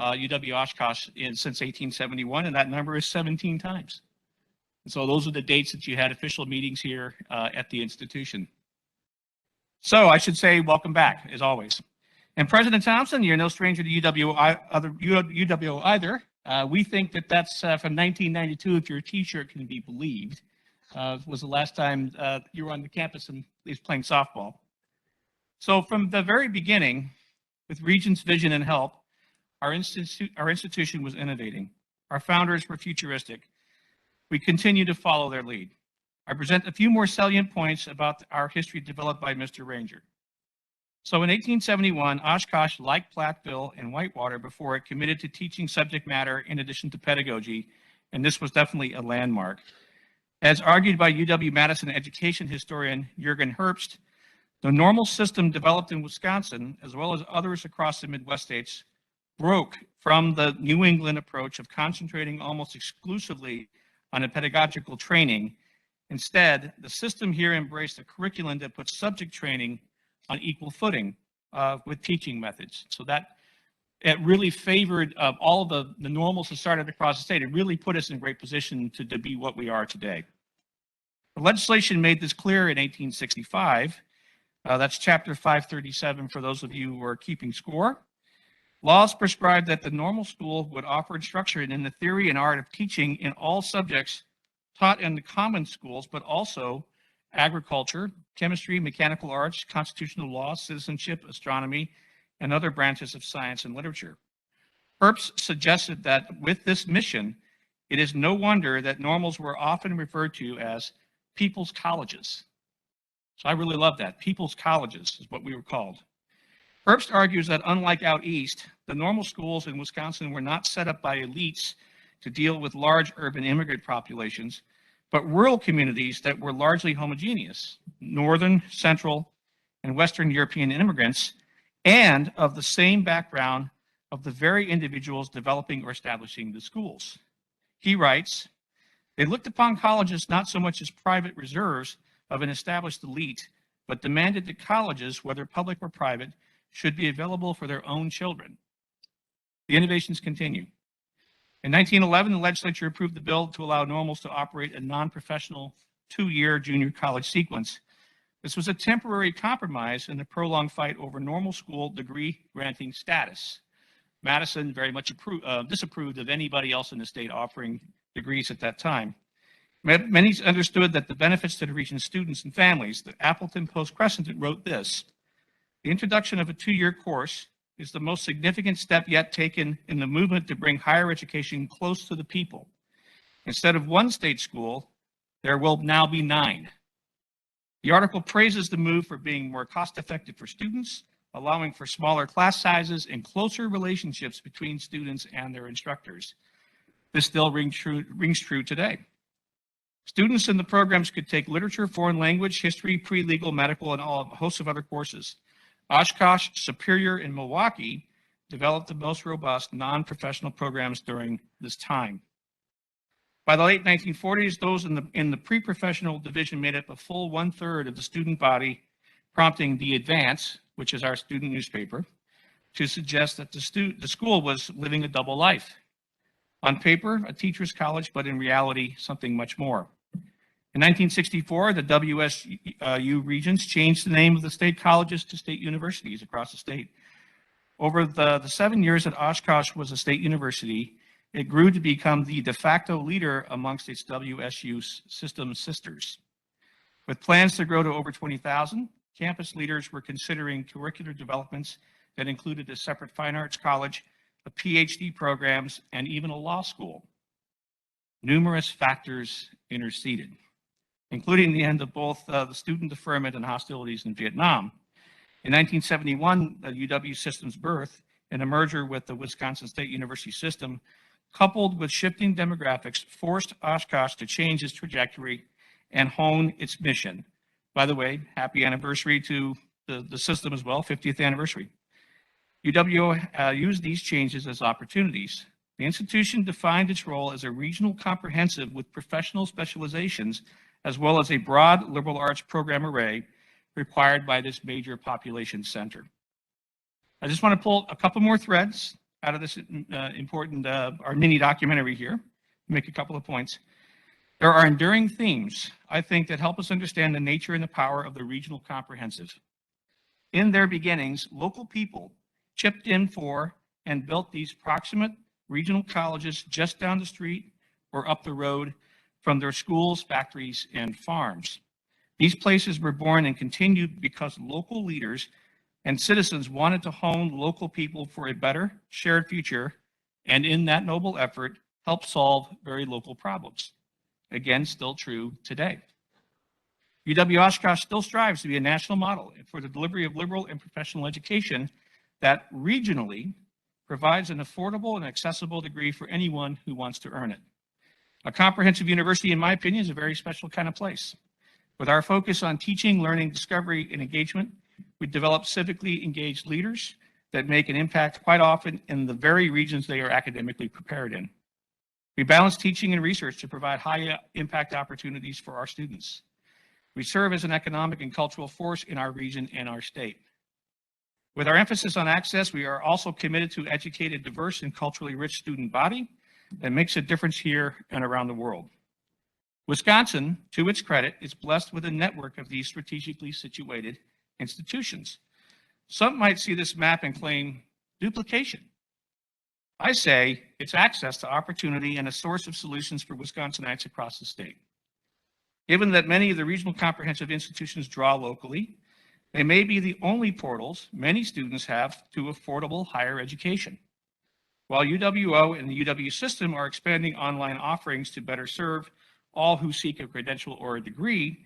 UW-Oshkosh since 1871, and that number is 17 times. And so those are the dates that you had official meetings here at the institution. So I should say welcome back, as always. And President Thompson, you're no stranger to UW either. We think that that's from 1992, if your T-shirt can be believed, was the last time you were on the campus and at least playing softball. So from the very beginning, With Regent's vision and help, our institution was innovating. Our founders were futuristic. We continue to follow their lead. I present a few more salient points about our history developed by Mr. Ranger. So in 1871, Oshkosh, like Platteville and Whitewater before it, committed to teaching subject matter in addition to pedagogy, and this was definitely a landmark. As argued by UW-Madison education historian Jürgen Herbst, the normal system developed in Wisconsin, as well as others across the Midwest states, broke from the New England approach of concentrating almost exclusively on a pedagogical training. Instead, the system here embraced a curriculum that puts subject training on equal footing with teaching methods. So that it really favored all of the normals that started across the state. It really put us in a great position to be what we are today. The legislation made this clear in 1865. That's chapter 537 for those of you who are keeping score. Laws prescribed that the normal school would offer instruction in the theory and art of teaching in all subjects taught in the common schools, but also agriculture, chemistry, mechanical arts, constitutional law, citizenship, astronomy, and other branches of science and literature. Herbst suggested that with this mission, it is no wonder that normals were often referred to as people's colleges. So I really love that. People's colleges is what we were called. Herbst argues that unlike out east, the normal schools in Wisconsin were not set up by elites to deal with large urban immigrant populations, but rural communities that were largely homogeneous, Northern, Central, and Western European immigrants, and of the same background of the very individuals developing or establishing the schools. He writes, they looked upon colleges not so much as private reserves of an established elite, but demanded that colleges, whether public or private, should be available for their own children. The innovations continue. In 1911, the legislature approved the bill to allow normals to operate a non-professional 2-year junior college sequence. This was a temporary compromise in the prolonged fight over normal school degree granting status. Madison very much disapproved of anybody else in the state offering degrees at that time. Many understood that the benefits to the region's students and families. The Appleton Post-Crescent wrote this: the introduction of a 2-year course is the most significant step yet taken in the movement to bring higher education close to the people. Instead of one state school, there will now be 9. The article praises the move for being more cost-effective for students, allowing for smaller class sizes and closer relationships between students and their instructors. This still rings true today. Students in the programs could take literature, foreign language, history, pre-legal, medical, and a host of other courses. Oshkosh, Superior, and Milwaukee developed the most robust non-professional programs during this time. By the late 1940s, those in the pre-professional division made up a full 1/3 of the student body, prompting The Advance, which is our student newspaper, to suggest that the school was living a double life. On paper, a teacher's college, but in reality, something much more. In 1964, the WSU Regents changed the name of the state colleges to state universities across the state. Over the 7 years that Oshkosh was a state university, it grew to become the de facto leader amongst its WSU system sisters. With plans to grow to over 20,000, campus leaders were considering curricular developments that included a separate fine arts college, a PhD programs, and even a law school. Numerous factors interceded, including the end of both the student deferment and hostilities in Vietnam. In 1971, the UW system's birth and a merger with the Wisconsin State University system, coupled with shifting demographics, forced Oshkosh to change its trajectory and hone its mission. By the way, happy anniversary to the system as well, 50th anniversary. UW used these changes as opportunities. The institution defined its role as a regional comprehensive with professional specializations, as well as a broad liberal arts program array required by this major population center. I just want to pull a couple more threads out of this important, our mini documentary here, make a couple of points. There are enduring themes, I think, that help us understand the nature and the power of the regional comprehensive. In their beginnings, local people chipped in for and built these proximate regional colleges just down the street or up the road from their schools, factories, and farms. These places were born and continued because local leaders and citizens wanted to hone local people for a better shared future, and in that noble effort, help solve very local problems. Again, still true today. UW-Oshkosh still strives to be a national model for the delivery of liberal and professional education that regionally provides an affordable and accessible degree for anyone who wants to earn it. A comprehensive university, in my opinion, is a very special kind of place. With our focus on teaching, learning, discovery, and engagement, we develop civically engaged leaders that make an impact quite often in the very regions they are academically prepared in. We balance teaching and research to provide high impact opportunities for our students. We serve as an economic and cultural force in our region and our state. With our emphasis on access, we are also committed to educate a diverse and culturally rich student body that makes a difference here and around the world. Wisconsin, to its credit, is blessed with a network of these strategically situated institutions. Some might see this map and claim duplication. I say it's access to opportunity and a source of solutions for Wisconsinites across the state. Given that many of the regional comprehensive institutions draw locally, they may be the only portals many students have to affordable higher education. While UWO and the UW system are expanding online offerings to better serve all who seek a credential or a degree,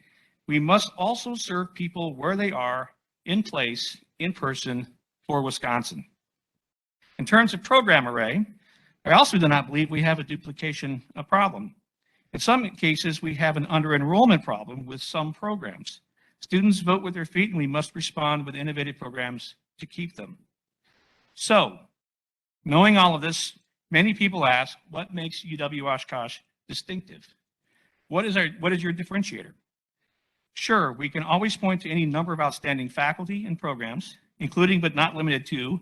we must also serve people where they are, in place, in person, for Wisconsin. In terms of program array, I also do not believe we have a duplication problem. In some cases, we have an under-enrollment problem with some programs. Students vote with their feet, and we must respond with innovative programs to keep them. So, knowing all of this, many people ask, what makes UW-Oshkosh distinctive? What is your differentiator? Sure, we can always point to any number of outstanding faculty and programs, including but not limited to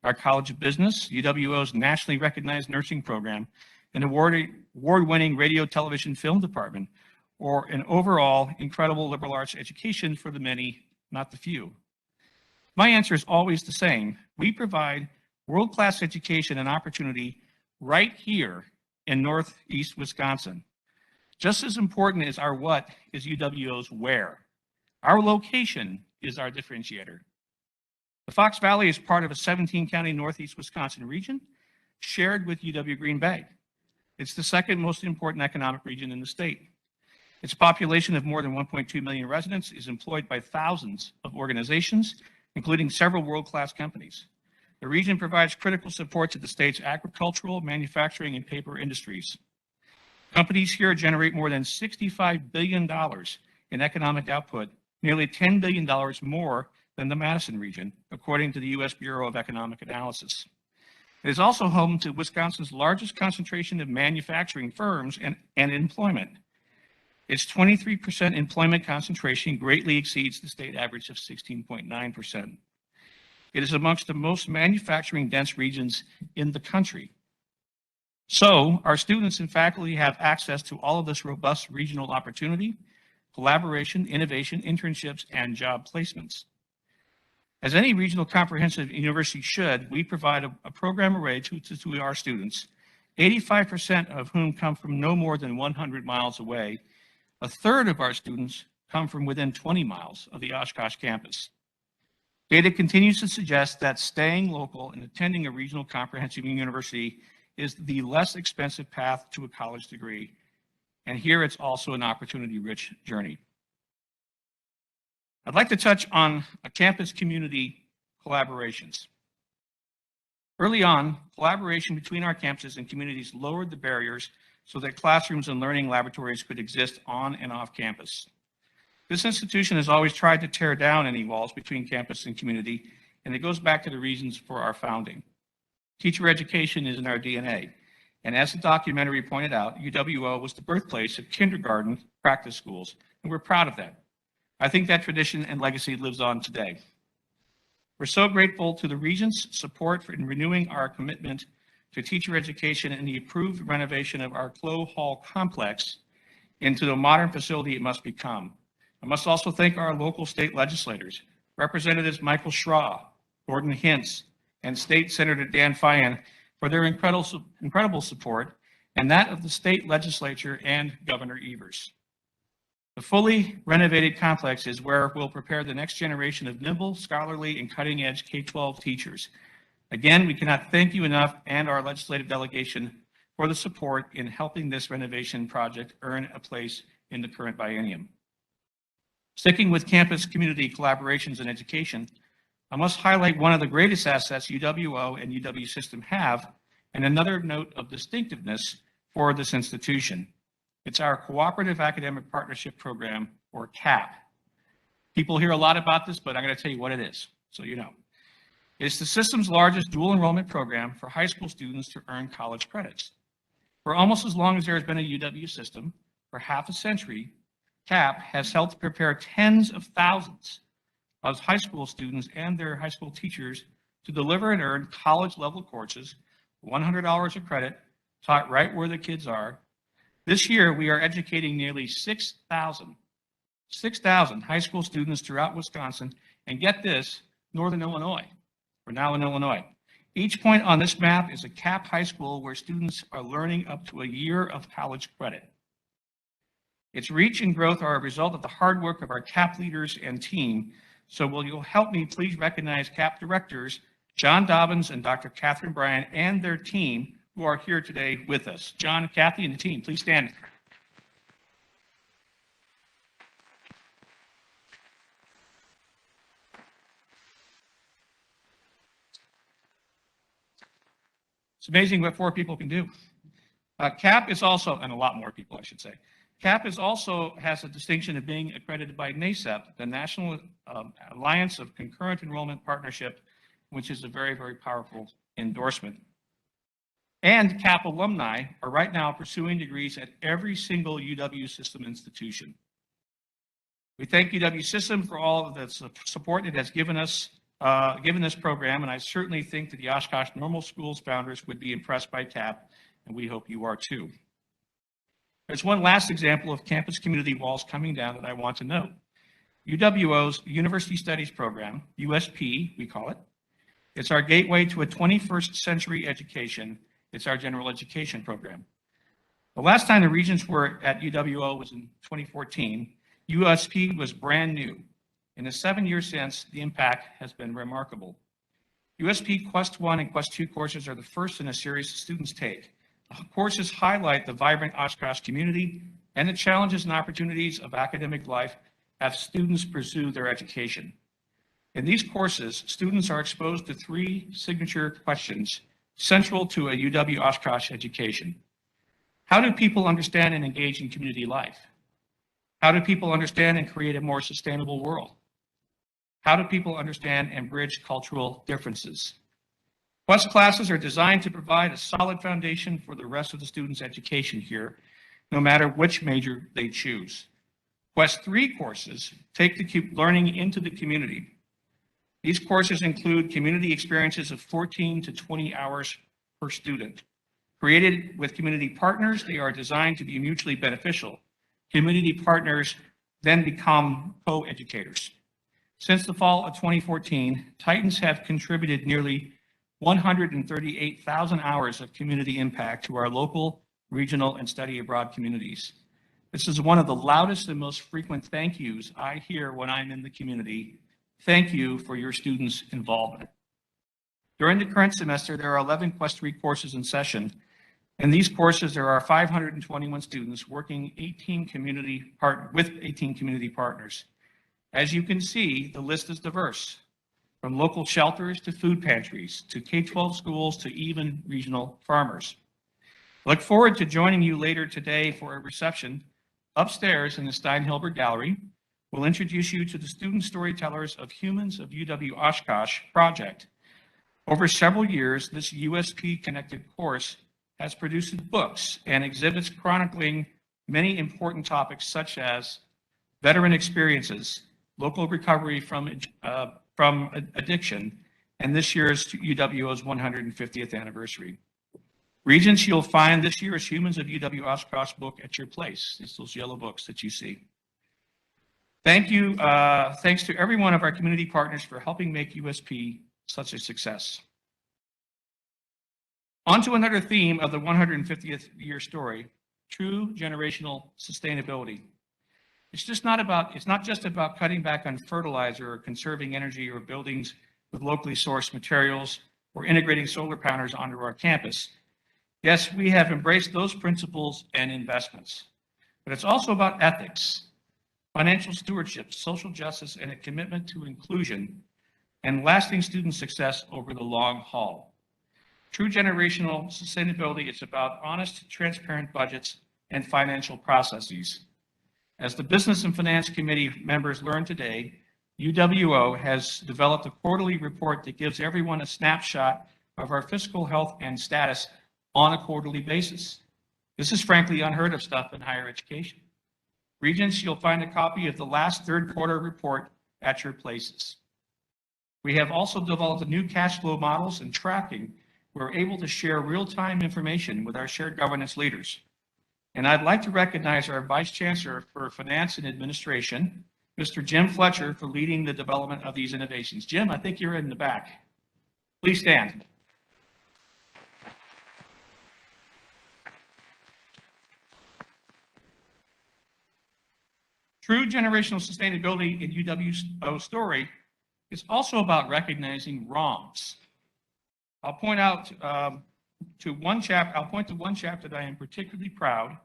our College of Business, UWO's nationally recognized nursing program, an award-winning radio, television, film department, or an overall incredible liberal arts education for the many, not the few. My answer is always the same. We provide world-class education and opportunity right here in Northeast Wisconsin. Just as important as our what is UWO's where. Our location is our differentiator. The Fox Valley is part of a 17-county Northeast Wisconsin region shared with UW-Green Bay. It's the second most important economic region in the state. Its population of more than 1.2 million residents is employed by thousands of organizations, including several world-class companies. The region provides critical support to the state's agricultural, manufacturing, and paper industries. Companies here generate more than $65 billion in economic output, nearly $10 billion more than the Madison region, according to the U.S. Bureau of Economic Analysis. It is also home to Wisconsin's largest concentration of manufacturing firms and employment. Its 23% employment concentration greatly exceeds the state average of 16.9%. It is amongst the most manufacturing dense regions in the country. So our students and faculty have access to all of this robust regional opportunity, collaboration, innovation, internships, and job placements. As any regional comprehensive university should, we provide a program array to our students, 85% of whom come from no more than 100 miles away. A third of our students come from within 20 miles of the Oshkosh campus. Data continues to suggest that staying local and attending a regional comprehensive university is the less expensive path to a college degree. And here it's also an opportunity-rich journey. I'd like to touch on campus community collaborations. Early on, collaboration between our campuses and communities lowered the barriers so that classrooms and learning laboratories could exist on and off campus. This institution has always tried to tear down any walls between campus and community, and it goes back to the reasons for our founding. Teacher education is in our DNA, and as the documentary pointed out, UWO was the birthplace of kindergarten practice schools, and we're proud of that. I think that tradition and legacy lives on today. We're so grateful to the Regents' support in renewing our commitment to teacher education and the approved renovation of our Clow Hall complex into the modern facility it must become. I must also thank our local state legislators, Representatives Michael Schraw, Gordon Hintz, and State Senator Dan Fyan for their incredible support, and that of the state legislature and Governor Evers. The fully renovated complex is where we'll prepare the next generation of nimble, scholarly, and cutting-edge K-12 teachers. Again, we cannot thank you enough and our legislative delegation for the support in helping this renovation project earn a place in the current biennium. Sticking with campus community collaborations and education, I must highlight one of the greatest assets UWO and UW system have, and another note of distinctiveness for this institution. It's our Cooperative Academic Partnership Program, or CAP. People hear a lot about this, but I'm going to tell you what it is, so you know. It's the system's largest dual enrollment program for high school students to earn college credits. For almost as long as there has been a UW system, for half a century, CAP has helped prepare tens of thousands of high school students and their high school teachers to deliver and earn college-level courses, $100 a credit, taught right where the kids are. This year, we are educating nearly 6,000 high school students throughout Wisconsin, and get this, Northern Illinois. We're now in Illinois. Each point on this map is a CAP high school where students are learning up to a year of college credit. Its reach and growth are a result of the hard work of our CAP leaders and team. So will you help me please recognize CAP directors, John Dobbins and Dr. Catherine Bryan, and their team who are here today with us. John, Kathy, and the team, please stand. It's amazing what 4 people can do. CAP is also, and a lot more people, I should say. CAP is also has a distinction of being accredited by NACEP, the National Alliance of Concurrent Enrollment Partnership, which is a very, very powerful endorsement. And CAP alumni are right now pursuing degrees at every single UW system institution. We thank UW system for all of the support it has given us, given this program, and I certainly think that the Oshkosh Normal Schools founders would be impressed by CAP, and we hope you are too. There's one last example of campus community walls coming down that I want to note. UWO's University Studies Program, USP, we call it. It's our gateway to a 21st century education. It's our general education program. The last time the Regents were at UWO was in 2014. USP was brand new. In the 7 years since, the impact has been remarkable. USP Quest 1 and Quest 2 courses are the first in a series students take. The courses highlight the vibrant Oshkosh community and the challenges and opportunities of academic life as students pursue their education. In these courses, students are exposed to 3 signature questions central to a UW-Oshkosh education. How do people understand and engage in community life? How do people understand and create a more sustainable world? How do people understand and bridge cultural differences? Quest classes are designed to provide a solid foundation for the rest of the students' education here, no matter which major they choose. Quest 3 courses take the learning into the community. These courses include community experiences of 14 to 20 hours per student. Created with community partners, they are designed to be mutually beneficial. Community partners then become co-educators. Since the fall of 2014, Titans have contributed nearly 138,000 hours of community impact to our local, regional, and study abroad communities. This is one of the loudest and most frequent thank yous I hear when I'm in the community. Thank you for your students' involvement. During the current semester, there are 11 Quest 3 courses in session. In these courses, there are 521 students working with 18 community partners. As you can see, the list is diverse, from local shelters to food pantries, to K-12 schools, to even regional farmers. I look forward to joining you later today for a reception upstairs in the Steinhilber Gallery. We'll introduce you to the student storytellers of Humans of UW-Oshkosh project. Over several years, this USP-connected course has produced books and exhibits chronicling many important topics such as veteran experiences, local recovery from addiction, and this year's UWO's 150th anniversary. Regents, you'll find this year's Humans of UW-Oshkosh book at your place. It's those yellow books that you see. Thank you. Thanks to every one of our community partners for helping make USP such a success. On to another theme of the 150th year story, true generational sustainability. It's not just about cutting back on fertilizer or conserving energy or buildings with locally sourced materials or integrating solar panels onto our campus. Yes, we have embraced those principles and investments, but it's also about ethics, financial stewardship, social justice, and a commitment to inclusion and lasting student success over the long haul. True generational sustainability is about honest, transparent budgets and financial processes. As the Business and Finance Committee members learned today, UWO has developed a quarterly report that gives everyone a snapshot of our fiscal health and status on a quarterly basis. This is frankly unheard of stuff in higher education. Regents, you'll find a copy of the last third quarter report at your places. We have also developed new cash flow models and tracking. We're able to share real-time information with our shared governance leaders. And I'd like to recognize our Vice Chancellor for Finance and Administration, Mr. Jim Fletcher, for leading the development of these innovations. Jim, I think you're in the back. Please stand. True generational sustainability in UWO story is also about recognizing wrongs. I'll point to one chapter that I am particularly proud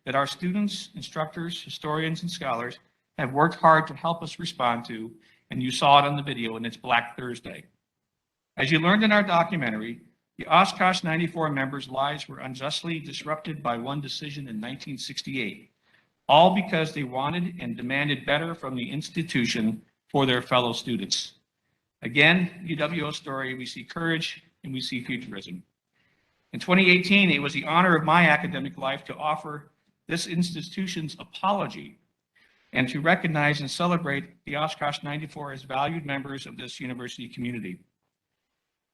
that our students, instructors, historians, and scholars have worked hard to help us respond to, and you saw it on the video, and it's Black Thursday. As you learned in our documentary, the Oshkosh 94 members' lives were unjustly disrupted by one decision in 1968, all because they wanted and demanded better from the institution for their fellow students. Again, UWO story, we see courage and we see futurism. In 2018, it was the honor of my academic life to offer this institution's apology and to recognize and celebrate the Oshkosh 94 as valued members of this university community.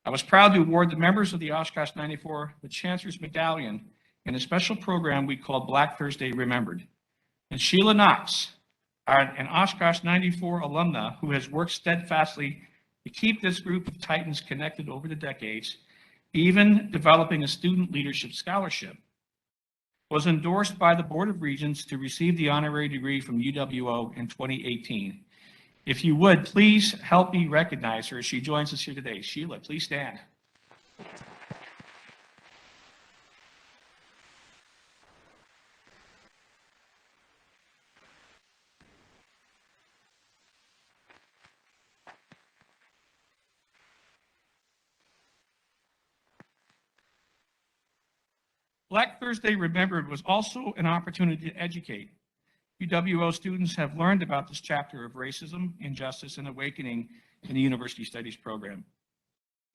I was proud to award the members of the Oshkosh 94 the Chancellor's Medallion in a special program we called Black Thursday Remembered. And Sheila Knox, an Oshkosh 94 alumna who has worked steadfastly to keep this group of titans connected over the decades, even developing a student leadership scholarship, was endorsed by the Board of Regents to receive the honorary degree from UWO in 2018. If you would, please help me recognize her as she joins us here today. Sheila, please stand. Black Thursday Remembered was also an opportunity to educate. UWO students have learned about this chapter of racism, injustice, and awakening in the University Studies program.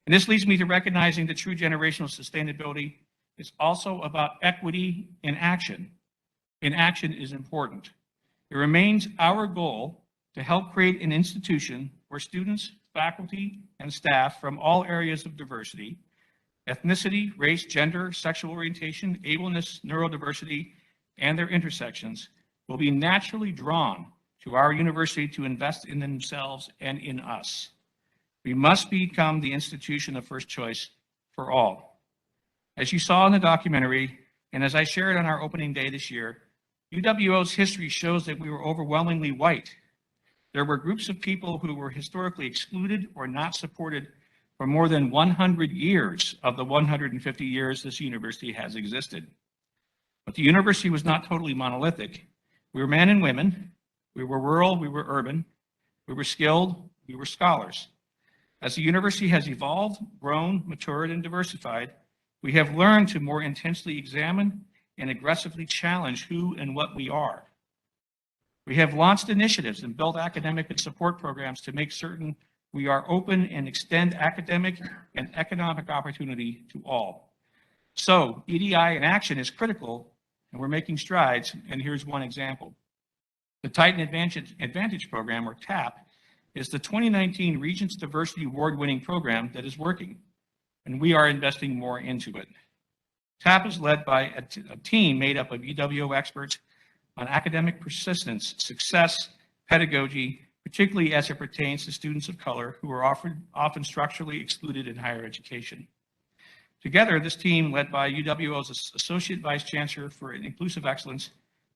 And this leads me to recognizing that true generational sustainability is also about equity in action. And action is important. It remains our goal to help create an institution where students, faculty, and staff from all areas of diversity, ethnicity, race, gender, sexual orientation, ableness, neurodiversity, and their intersections will be naturally drawn to our university to invest in themselves and in us. We must become the institution of first choice for all. As you saw in the documentary, and as I shared on our opening day this year, UWO's history shows that we were overwhelmingly white. There were groups of people who were historically excluded or not supported for more than 100 years of the 150 years this university has existed. But the university was not totally monolithic. We were men and women, we were rural, we were urban, we were skilled, we were scholars. As the university has evolved, grown, matured, and diversified, we have learned to more intensely examine and aggressively challenge who and what we are. We have launched initiatives and built academic and support programs to make certain we are open and extend academic and economic opportunity to all. So EDI in action is critical, and we're making strides, and here's one example. The Titan Advantage Program, or TAP, is the 2019 Regents Diversity Award-winning program that is working, and we are investing more into it. TAP is led by a team made up of UWO experts on academic persistence, success, pedagogy, particularly as it pertains to students of color who are often structurally excluded in higher education. Together, this team, led by UWO's Associate Vice Chancellor for Inclusive Excellence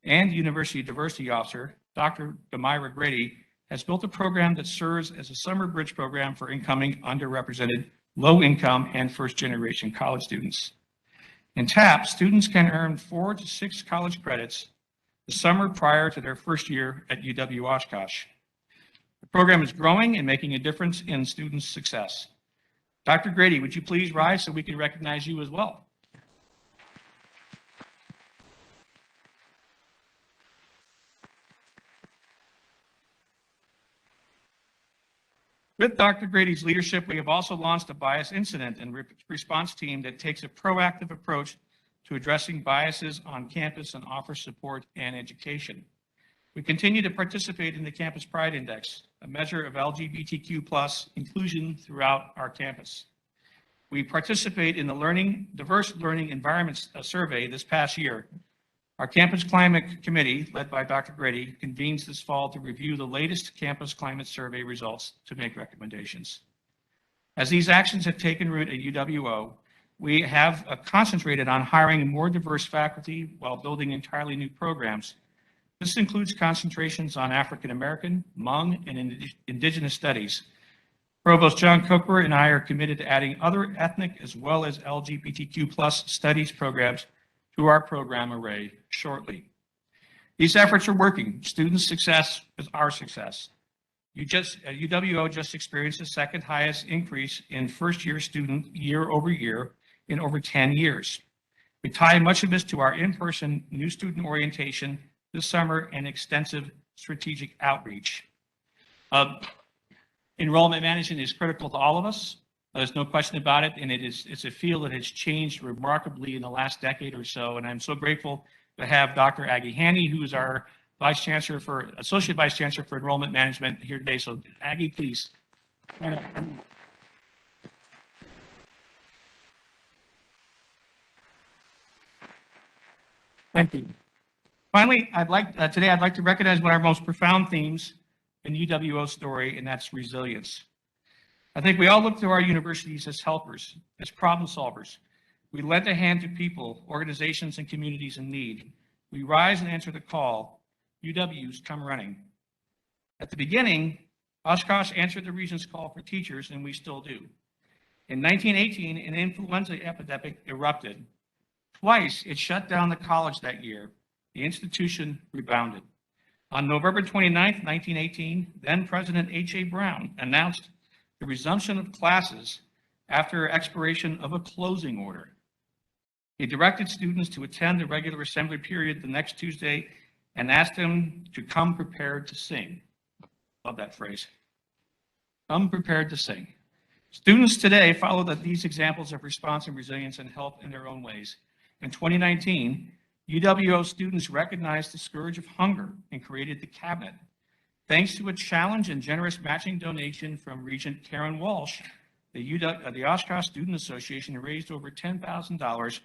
and University Diversity Officer, Dr. Demira Grady, has built a program that serves as a summer bridge program for incoming underrepresented, low-income, and first-generation college students. In TAP, students can earn 4 to 6 college credits the summer prior to their first year at UW-Oshkosh. The program is growing and making a difference in students' success. Dr. Grady, would you please rise so we can recognize you as well? With Dr. Grady's leadership, we have also launched a bias incident and response team that takes a proactive approach to addressing biases on campus and offers support and education. We continue to participate in the Campus Pride Index, a measure of LGBTQ+ inclusion throughout our campus. We participate in the Diverse Learning Environments Survey this past year. Our Campus Climate Committee, led by Dr. Grady, convenes this fall to review the latest campus climate survey results to make recommendations. As these actions have taken root at UWO, we have concentrated on hiring more diverse faculty while building entirely new programs. This includes concentrations on African American, Hmong, and Indigenous studies. Provost John Coker and I are committed to adding other ethnic as well as LGBTQ+ studies programs to our program array shortly. These efforts are working. Student success is our success. UWO just experienced the second highest increase in first-year student year over year in over 10 years. We tie much of this to our in-person new student orientation this summer and extensive strategic outreach. Enrollment management is critical to all of us. There's no question about it, and it's a field that has changed remarkably in the last decade or so, and I'm so grateful to have Dr. Aggie Haney, who is our Associate Vice Chancellor for Enrollment Management here today. So Aggie, please. Thank you. Finally, I'd like to recognize one of our most profound themes in UWO's story, and that's resilience. I think we all look to our universities as helpers, as problem solvers. We lend a hand to people, organizations, and communities in need. We rise and answer the call. UW's come running. At the beginning, Oshkosh answered the Regents' call for teachers, and we still do. In 1918, an influenza epidemic erupted. Twice, it shut down the college that year. The institution rebounded. On November 29, 1918, then President H.A. Brown announced the resumption of classes after expiration of a closing order. He directed students to attend the regular assembly period the next Tuesday and asked them to come prepared to sing. Love that phrase. Come prepared to sing. Students today follow these examples of response and resilience and help in their own ways. In 2019, UWO students recognized the scourge of hunger and created the cabinet. Thanks to a challenge and generous matching donation from Regent Karen Walsh, the Oshkosh Student Association raised over $10,000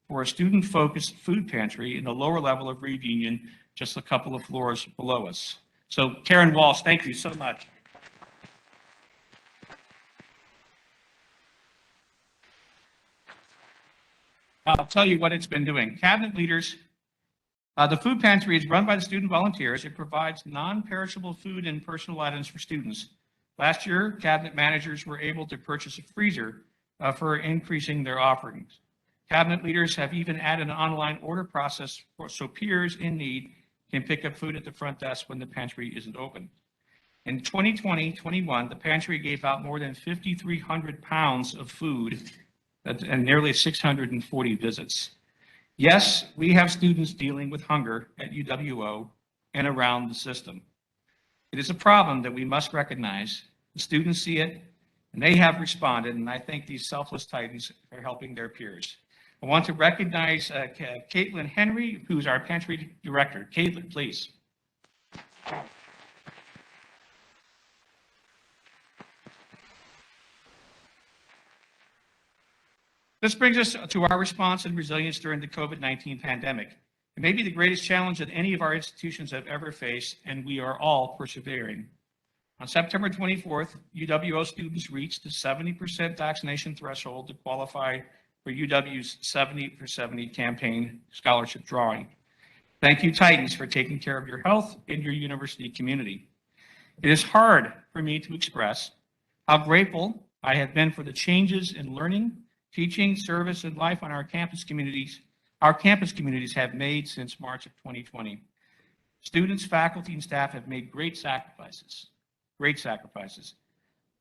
for a student-focused food pantry in the lower level of Reed Union, just a couple of floors below us. So Karen Walsh, thank you so much. I'll tell you what it's been doing. Cabinet leaders, the food pantry is run by the student volunteers. It provides non-perishable food and personal items for students. Last year, cabinet managers were able to purchase a freezer for increasing their offerings. Cabinet leaders have even added an online order process so peers in need can pick up food at the front desk when the pantry isn't open. In 2020-21, the pantry gave out more than 5,300 pounds of food and nearly 640 visits. Yes, we have students dealing with hunger at UWO and around the system. It is a problem that we must recognize. The students see it, and they have responded, and I think these selfless titans are helping their peers. I want to recognize Caitlin Henry, who's our pantry director. Caitlin, please. This brings us to our response and resilience during the COVID-19 pandemic. It may be the greatest challenge that any of our institutions have ever faced, and we are all persevering. On September 24th, UWO students reached the 70% vaccination threshold to qualify for UW's 70 for 70 campaign scholarship drawing. Thank you, Titans, for taking care of your health and your university community. It is hard for me to express how grateful I have been for the changes in learning, teaching, service, and life on our campus communities have made since March of 2020. Students, faculty, and staff have made great sacrifices.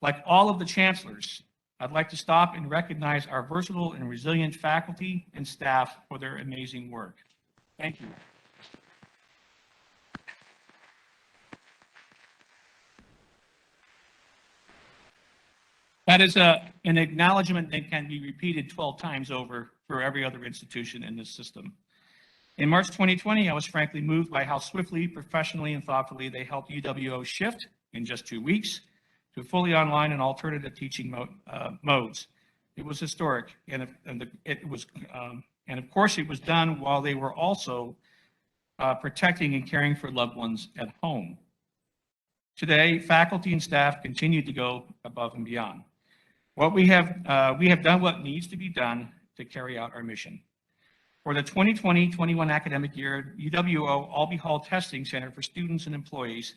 Like all of the chancellors, I'd like to stop and recognize our versatile and resilient faculty and staff for their amazing work. Thank you. That is an acknowledgement that can be repeated 12 times over for every other institution in this system. In March 2020, I was frankly moved by how swiftly, professionally, and thoughtfully they helped UWO shift in just 2 weeks to fully online and alternative teaching modes. It was historic, and of course, it was done while they were also protecting and caring for loved ones at home. Today, faculty and staff continue to go above and beyond. We have done what needs to be done to carry out our mission. For the 2020-21 academic year, UW-O Albee Hall Testing Center for Students and Employees,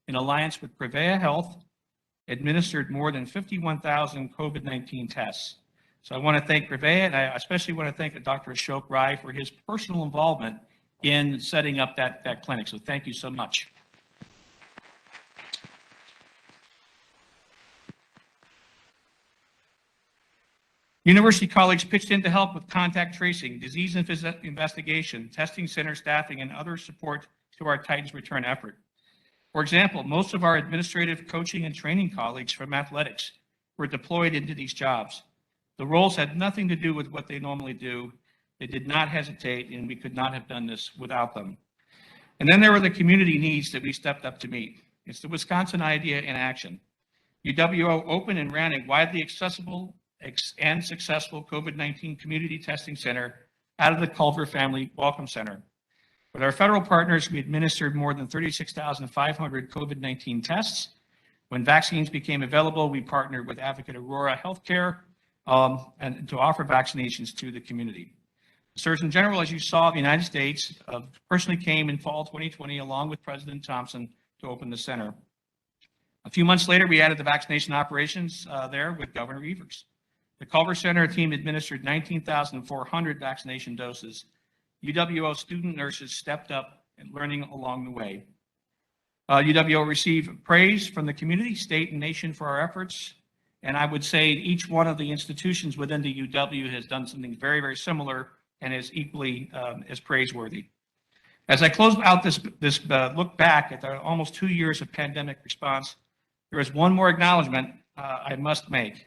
in alliance with Prevea Health, administered more than 51,000 COVID-19 tests. So I want to thank Prevea, and I especially want to thank Dr. Ashok Rai for his personal involvement in setting up that clinic. So thank you so much. University colleagues pitched in to help with contact tracing, disease investigation, testing center staffing, and other support to our Titans return effort. For example, most of our administrative, coaching, and training colleagues from athletics were deployed into these jobs. The roles had nothing to do with what they normally do. They did not hesitate, and we could not have done this without them. And then there were the community needs that we stepped up to meet. It's the Wisconsin idea in action. UW-O opened and ran a widely accessible and successful COVID-19 community testing center out of the Culver Family Welcome Center. With our federal partners, we administered more than 36,500 COVID-19 tests. When vaccines became available, we partnered with Advocate Aurora Healthcare and to offer vaccinations to the community. The Surgeon General, as you saw, of the United States personally came in fall 2020 along with President Thompson to open the center. A few months later, we added the vaccination operations there with Governor Evers. The Culver Center team administered 19,400 vaccination doses. UW-O student nurses stepped up and learning along the way. UW-O received praise from the community, state, and nation for our efforts. And I would say each one of the institutions within the UW has done something very, very similar and is equally as praiseworthy. As I close out this look back at the almost 2 years of pandemic response, there is one more acknowledgement I must make.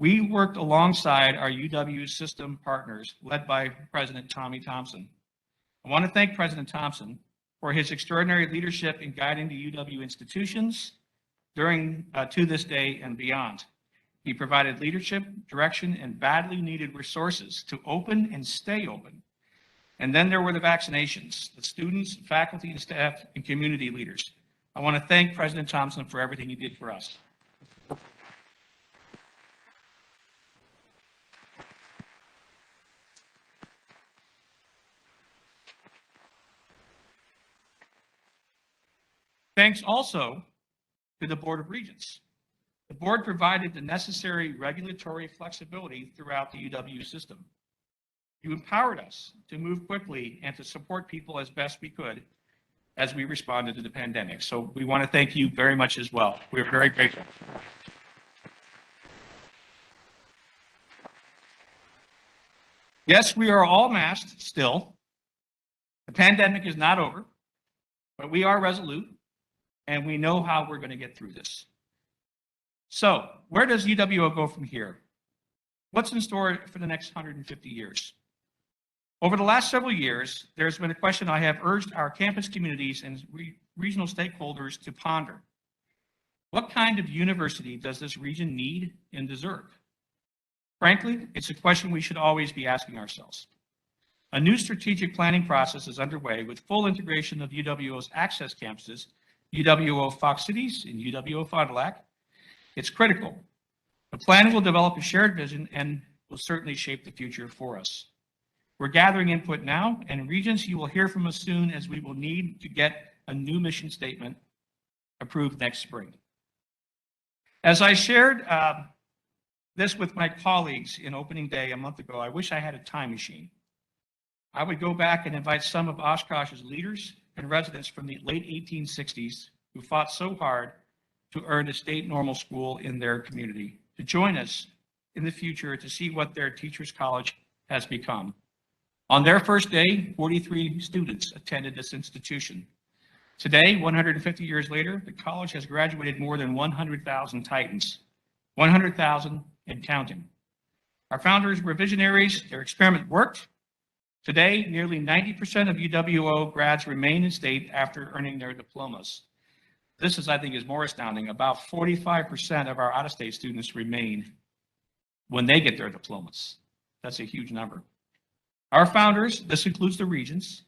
We worked alongside our UW system partners, led by President Tommy Thompson. I want to thank President Thompson for his extraordinary leadership in guiding the UW institutions during to this day and beyond. He provided leadership, direction, and badly needed resources to open and stay open. And then there were the vaccinations, the students, faculty, and staff, and community leaders. I want to thank President Thompson for everything he did for us. Thanks also to the Board of Regents. The board provided the necessary regulatory flexibility throughout the UW system. You empowered us to move quickly and to support people as best we could as we responded to the pandemic. So we want to thank you very much as well. We're very grateful. Yes, we are all masked still. The pandemic is not over, but we are resolute and we know how we're going to get through this. So where does UW-O go from here? What's in store for the next 150 years? Over the last several years, there's been a question I have urged our campus communities and regional stakeholders to ponder. What kind of university does this region need and deserve? Frankly, it's a question we should always be asking ourselves. A new strategic planning process is underway with full integration of UW-O's access campuses, UW-O Fox Cities and UW-O Fond du Lac. It's critical. The plan will develop a shared vision and will certainly shape the future for us. We're gathering input now, and Regents, you will hear from us soon as we will need to get a new mission statement approved next spring. As I shared this with my colleagues in opening day a month ago, I wish I had a time machine. I would go back and invite some of Oshkosh's leaders and residents from the late 1860s who fought so hard to earn a state normal school in their community to join us in the future to see what their teachers' college has become. On their first day, 43 students attended this institution. Today, 150 years later, the college has graduated more than 100,000 Titans, 100,000 and counting. Our founders were visionaries. Their experiment worked. Today, nearly 90% of UW-O grads remain in state after earning their diplomas. This is, I think, is more astounding. About 45% of our out-of-state students remain when they get their diplomas. That's a huge number. Our founders, this includes the Regents,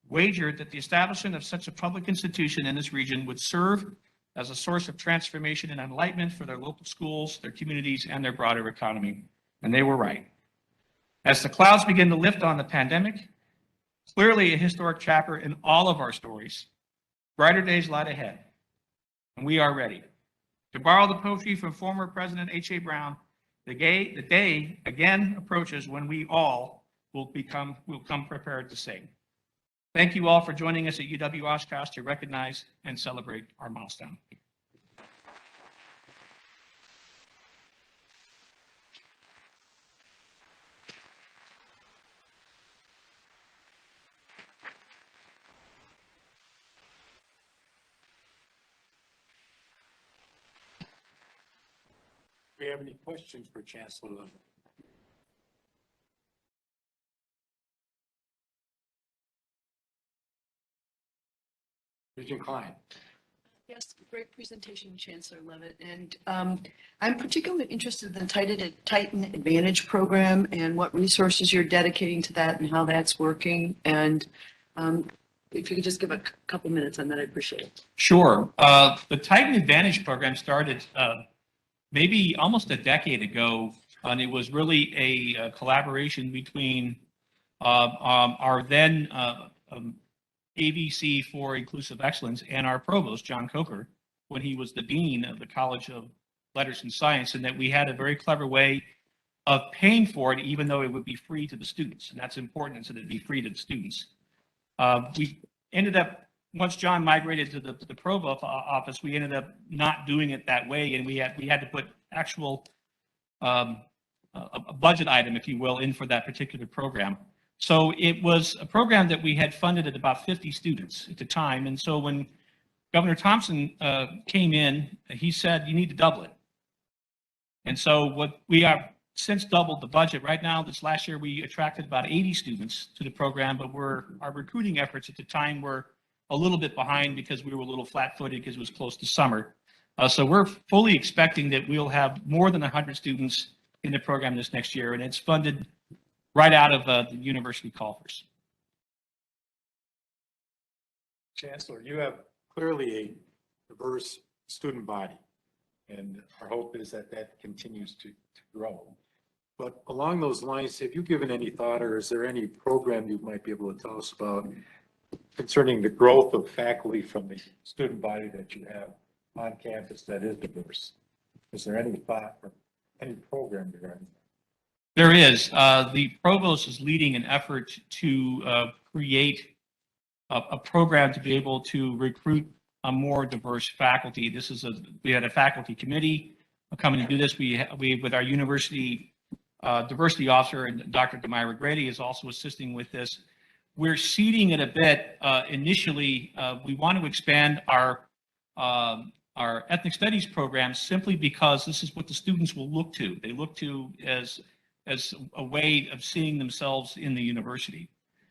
wagered that the establishment of such a public institution in this region would serve as a source of transformation and enlightenment for their local schools, their communities, and their broader economy. And they were right. As the clouds begin to lift on the pandemic, clearly a historic chapter in all of our stories, brighter days lie ahead, and we are ready. To borrow the poetry from former President H.A. Brown, the day again approaches when we all will come prepared to sing. Thank you all for joining us at UW-Oshkosh to recognize and celebrate our milestone. Do we have any questions for Chancellor Leavitt? Regent Klein. Yes, great presentation, Chancellor Leavitt. And I'm particularly interested in the Titan Advantage program and what resources you're dedicating to that and how that's working. And if you could just give a couple minutes on that, I'd appreciate it. Sure. The Titan Advantage program started maybe almost a decade ago, and it was really a collaboration between our then ABC for Inclusive Excellence and our provost, John Coker, when he was the dean of the College of Letters and Science, and that we had a very clever way of paying for it, even though it would be free to the students. And that's important, so that it'd be free to the students. We ended up, once John migrated to the provost office, we ended up not doing it that way, and we had to put actual a budget item, if you will, in for that particular program. So it was a program that we had funded at about 50 students at the time. And so when Governor Thompson came in, he said, you need to double it. And so what we have since doubled the budget. Right now, this last year, we attracted about 80 students to the program, but our recruiting efforts at the time were a little bit behind because we were a little flat-footed because it was close to summer. So we're fully expecting that we'll have more than 100 students in the program this next year, and it's funded right out of the university coffers. Chancellor, you have clearly a diverse student body, and our hope is that that continues to grow. But along those lines, have you given any thought, or is there any program you might be able to tell us about concerning the growth of faculty from the student body that you have on campus that is diverse? Is there any thought or any program regarding that? There is. The provost is leading an effort to create a program to be able to recruit a more diverse faculty. We had a faculty committee coming to do this. We with our university diversity officer, and Dr. Demira Grady is also assisting with this. We're seeding it a bit. Initially, we want to expand our ethnic studies program simply because this is what the students will look to. They look to as a way of seeing themselves in the university.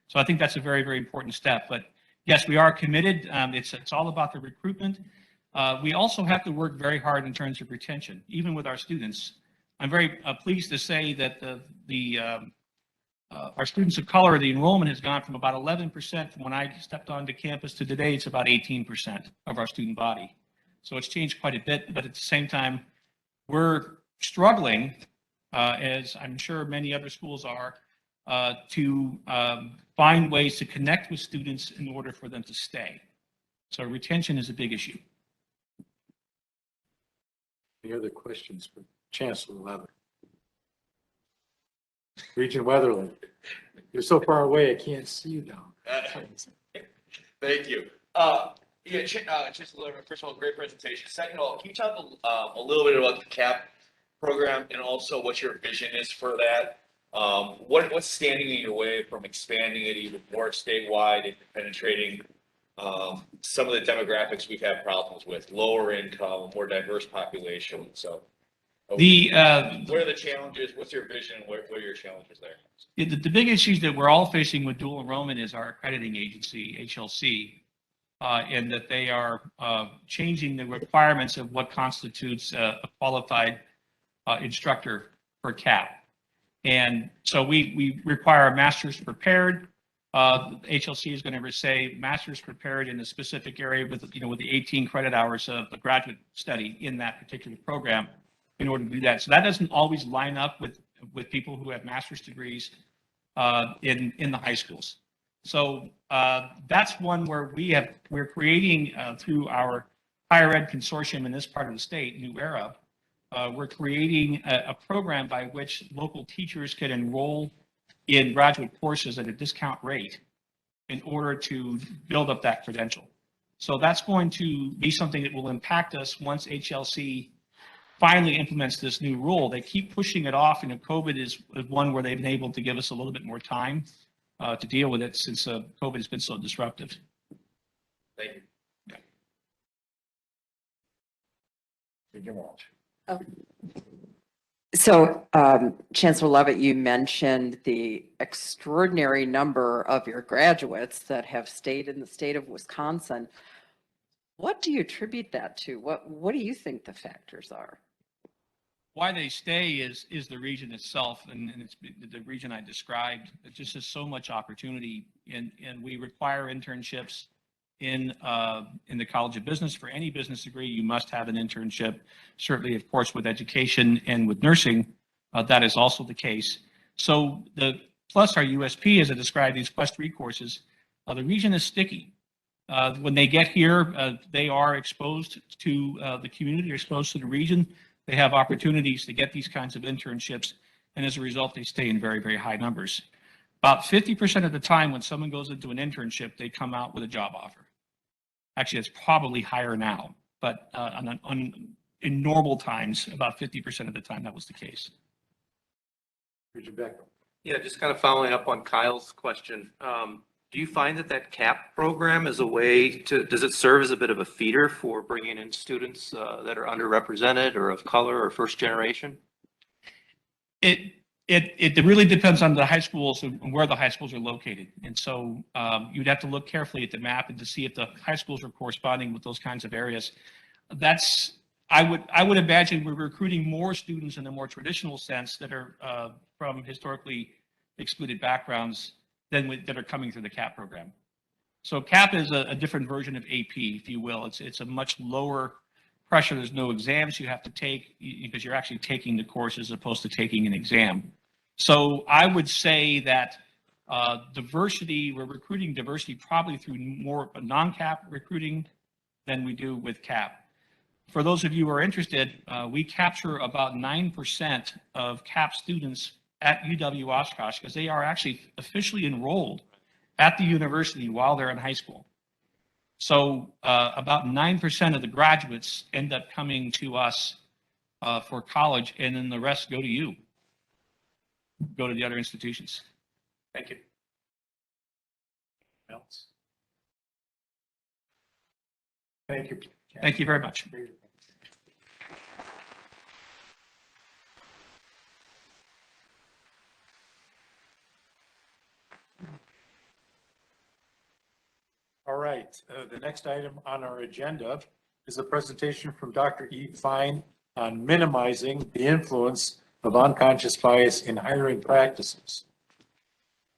So I think that's a very, very important step. But yes, we are committed. It's all about the recruitment. We also have to work very hard in terms of retention, even with our students. I'm very pleased to say that our students of color, the enrollment has gone from about 11% from when I stepped onto campus to today, it's about 18% of our student body. So it's changed quite a bit, but at the same time, we're struggling, as I'm sure many other schools are, to find ways to connect with students in order for them to stay. So retention is a big issue. Any other questions for Chancellor Leavitt? Regent Weatherly, you're so far away, I can't see you now. Thank you. Chancellor, first of all, great presentation. Second of all, can you talk a little bit about the CAP program and also what your vision is for that? What's standing in your way from expanding it even more statewide and penetrating some of the demographics we've had problems with, lower income, more diverse population? So what are the challenges? What's your vision? What are your challenges there? The big issues that we're all facing with dual enrollment is our accrediting agency, HLC, and that they are changing the requirements of what constitutes a qualified instructor for CAP. And so we require a master's prepared. HLC is going to say master's prepared in a specific area with the 18 credit hours of a graduate study in that particular program in order to do that. So that doesn't always line up with people who have master's degrees in the high schools. So that's one where we're creating through our higher ed consortium in this part of the state, New Era. We're creating a program by which local teachers can enroll in graduate courses at a discount rate in order to build up that credential. So that's going to be something that will impact us once HLC finally implements this new rule. They keep pushing it off, and COVID is one where they've been able to give us a little bit more time to deal with it since COVID has been so disruptive. Thank you. Regent Walsh. So, Chancellor Leavitt, you mentioned the extraordinary number of your graduates that have stayed in the state of Wisconsin. What do you attribute that to? What do you think the factors are? Why they stay is the region itself, and it's the region I described. It just has so much opportunity, and we require internships in the College of Business. For any business degree, you must have an internship. Certainly, of course, with education and with nursing, that is also the case. So plus our USP, as I described, these Quest 3 courses, the region is sticky. When they get here, they are exposed to the community, exposed to the region. They have opportunities to get these kinds of internships, and as a result, they stay in very, very high numbers. About 50% of the time when someone goes into an internship, they come out with a job offer. Actually, it's probably higher now, but in normal times, about 50% of the time that was the case. Regent Becker. Yeah, just kind of following up on Kyle's question. Do you find that CAP program is a way does it serve as a bit of a feeder for bringing in students that are underrepresented or of color or first generation? It really depends on the high schools and where the high schools are located. And so you'd have to look carefully at the map and to see if the high schools are corresponding with those kinds of areas. I would imagine we're recruiting more students in a more traditional sense that are from historically excluded backgrounds that are coming through the CAP program. So CAP is a different version of AP, if you will. It's a much lower pressure. There's no exams you have to take because you're actually taking the course as opposed to taking an exam. So I would say that diversity, we're recruiting diversity probably through more non-CAP recruiting than we do with CAP. For those of you who are interested, we capture about 9% of CAP students at UW-Oshkosh because they are actually officially enrolled at the university while they're in high school. So about 9% of the graduates end up coming to us for college, and then the rest go to the other institutions. Thank you. Else? Thank you. Thank you very much. All right, the next item on our agenda is a presentation from Dr. Eve Fine on minimizing the influence of unconscious bias in hiring practices.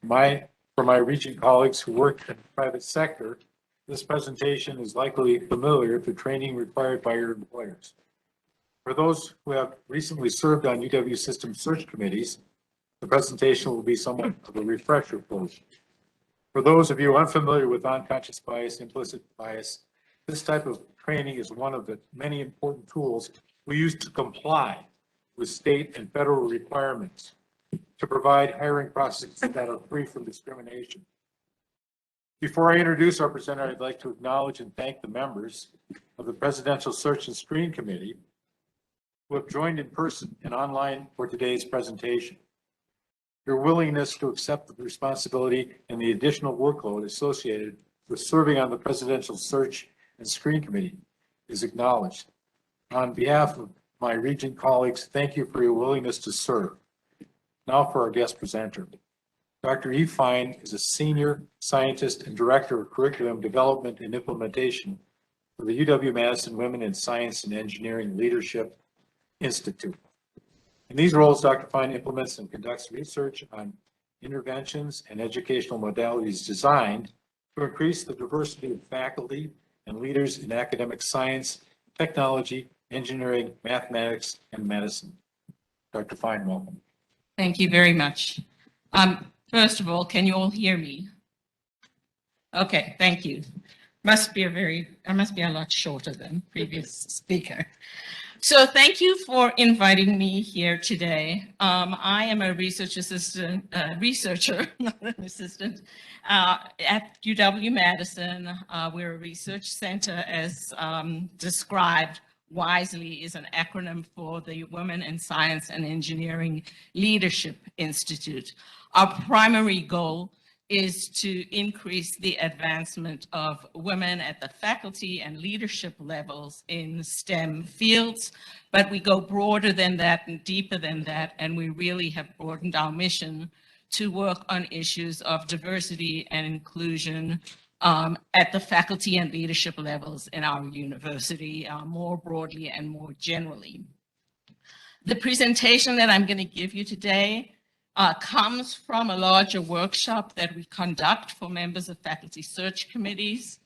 For my Regent colleagues who work in the private sector, this presentation is likely familiar to training required by your employers. For those who have recently served on UW system search committees, The presentation will be somewhat of a refresher portion. For those of you unfamiliar with unconscious bias, implicit bias, this type of training is one of the many important tools we use to comply with state and federal requirements to provide hiring processes that are free from discrimination. Before I introduce our presenter, I'd like to acknowledge and thank the members of the Presidential Search and Screen Committee who have joined in person and online for today's presentation. Your willingness to accept the responsibility and the additional workload associated with serving on the Presidential Search and Screen Committee is acknowledged. On behalf of my Regent colleagues, thank you for your willingness to serve. Now for our guest presenter. Dr. Eve Fine is a senior scientist and director of curriculum development and implementation for the UW-Madison Women in Science and Engineering Leadership Institute. In these roles, Dr. Fine implements and conducts research on interventions and educational modalities designed to increase the diversity of faculty and leaders in academic science, technology, engineering, mathematics, and medicine. Dr. Fine, welcome. Thank you very much. First of all, can you all hear me? Okay, thank you. I must be a lot shorter than previous speaker. So thank you for inviting me here today. I am a researcher, not an assistant, at UW-Madison. We're a research center, as described WISELY is an acronym for the Women in Science and Engineering Leadership Institute. Our primary goal is to increase the advancement of women at the faculty and leadership levels in STEM fields, but we go broader than that and deeper than that, and we really have broadened our mission to work on issues of diversity and inclusion at the faculty and leadership levels in our university, more broadly and more generally. The presentation that I'm going to give you today comes from a larger workshop that we conduct for members of faculty search committees.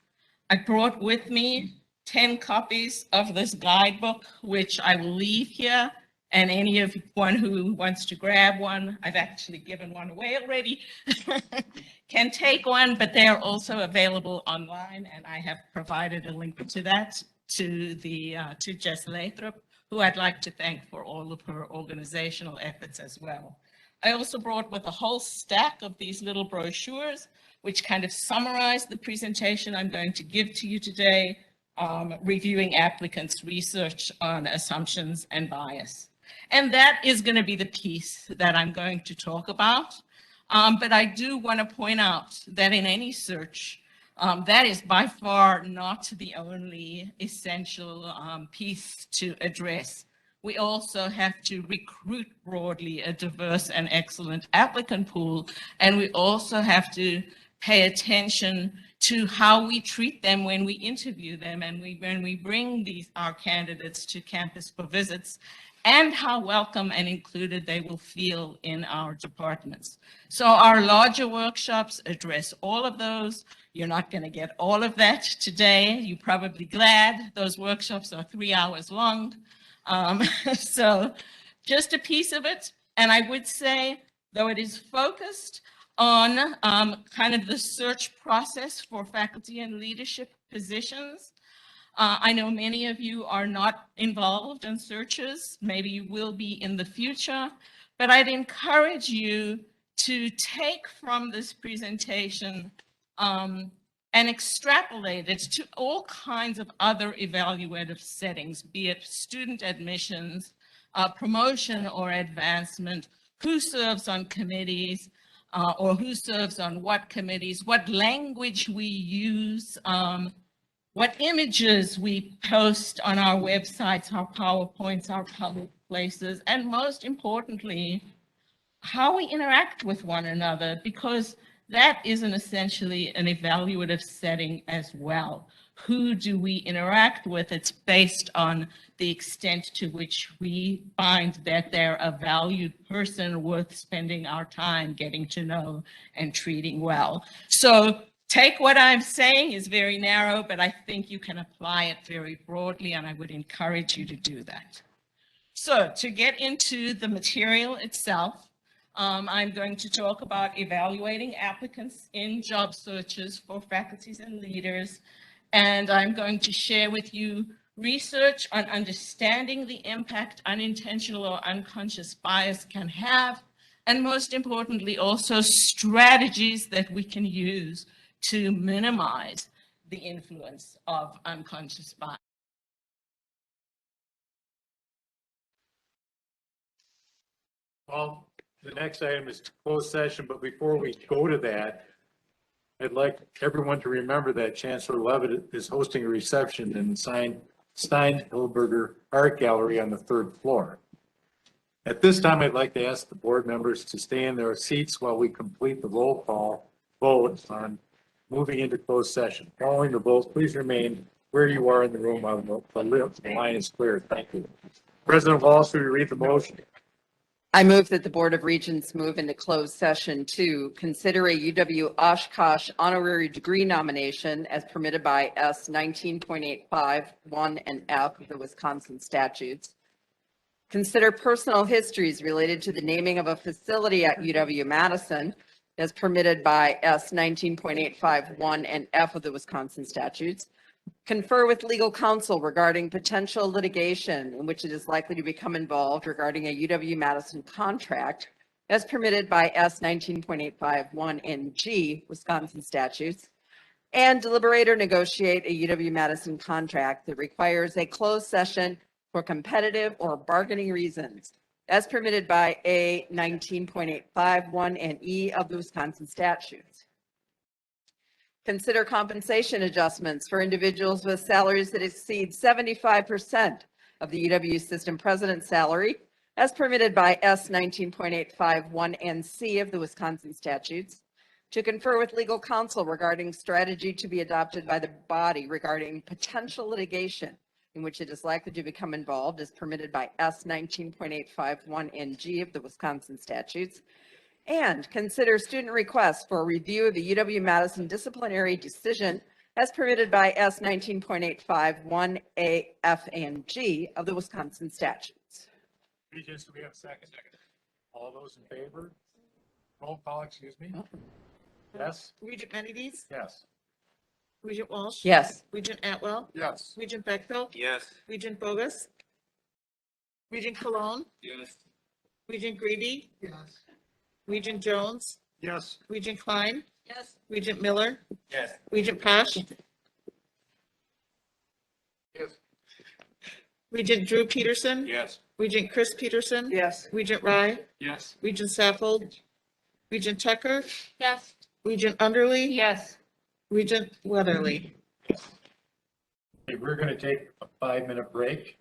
I brought with me 10 copies of this guidebook, which I will leave here, and anyone who wants to grab one, I've actually given one away already, can take one, but they are also available online, and I have provided a link to that to Jess Lathrop, who I'd like to thank for all of her organizational efforts as well. I also brought with a whole stack of these little brochures, which kind of summarize the presentation I'm going to give to you today, reviewing applicants' research on assumptions and bias. And that is going to be the piece that I'm going to talk about. But I do want to point out that in any search, that is by far not the only essential piece to address. We also have to recruit broadly a diverse and excellent applicant pool, and we also have to pay attention to how we treat them when we interview them and when we bring our candidates to campus for visits, and how welcome and included they will feel in our departments. So our larger workshops address all of those. You're not going to get all of that today. You're probably glad. Those workshops are 3 hours long. So just a piece of it. And I would say, though it is focused on kind of the search process for faculty and leadership positions, I know many of you are not involved in searches. Maybe you will be in the future, but I'd encourage you to take from this presentation and extrapolate it to all kinds of other evaluative settings, be it student admissions, promotion or advancement, who serves on committees, or who serves on what committees, what language we use, what images we post on our websites, our PowerPoints, our public places, and most importantly, how we interact with one another, because that is essentially an evaluative setting as well. Who do we interact with? It's based on the extent to which we find that they're a valued person worth spending our time getting to know and treating well. So take what I'm saying is very narrow, but I think you can apply it very broadly, and I would encourage you to do that. So to get into the material itself, I'm going to talk about evaluating applicants in job searches for faculties and leaders. And I'm going to share with you research on understanding the impact unintentional or unconscious bias can have. And most importantly, also strategies that we can use to minimize the influence of unconscious bias. Well, the next item is closed session, but before we go to that, I'd like everyone to remember that Chancellor Leavitt is hosting a reception in the Stein-Hilberger Art Gallery on the 3rd floor. At this time, I'd like to ask the board members to stay in their seats while we complete the roll call vote on moving into closed session. Following the vote, please remain where you are in the room while the line is clear. Thank you. President Walsh, will you read the motion? I move that the Board of Regents move into closed session to consider a UW-Oshkosh honorary degree nomination as permitted by S 19.85, 1 and F of the Wisconsin statutes. Consider personal histories related to the naming of a facility at UW-Madison as permitted by S 19.85, 1 and F of the Wisconsin statutes. Confer with legal counsel regarding potential litigation in which it is likely to become involved regarding a UW-Madison contract as permitted by S 19.85, 1 and G Wisconsin statutes, and deliberate or negotiate a UW-Madison contract that requires a closed session for competitive or bargaining reasons as permitted by A 19.85, 1 and E of the Wisconsin statutes. Consider compensation adjustments for individuals with salaries that exceed 75% of the UW system president's salary as permitted by S 19.85, 1 and C of the Wisconsin statutes. To confer with legal counsel regarding strategy to be adopted by the body regarding potential litigation in which it is likely to become involved as permitted by S 19.85, 1 and G of the Wisconsin statutes. And consider student requests for a review of the UW-Madison disciplinary decision as permitted by S 19.85, 1A, F, and G of the Wisconsin statutes. Regents, do we have a second? All those in favor? Roll call, excuse me. Yes? Regent Menedez? Yes. Regent Walsh? Yes. Regent Atwell? Yes. Regent Beckfield? Yes. Regent Bogus? Regent Cologne? Yes. Regent Greedy? Yes. Regent Jones? Yes. Regent Klein? Yes. Regent Miller? Yes. Regent Pasch? Yes. Regent Drew Peterson? Yes. Regent Chris Peterson? Yes. Regent Rye? Yes. Regent Saffold? Regent Tucker? Yes. Regent Underly? Yes. Regent Weatherly? Okay, we're going to take a 5-minute break.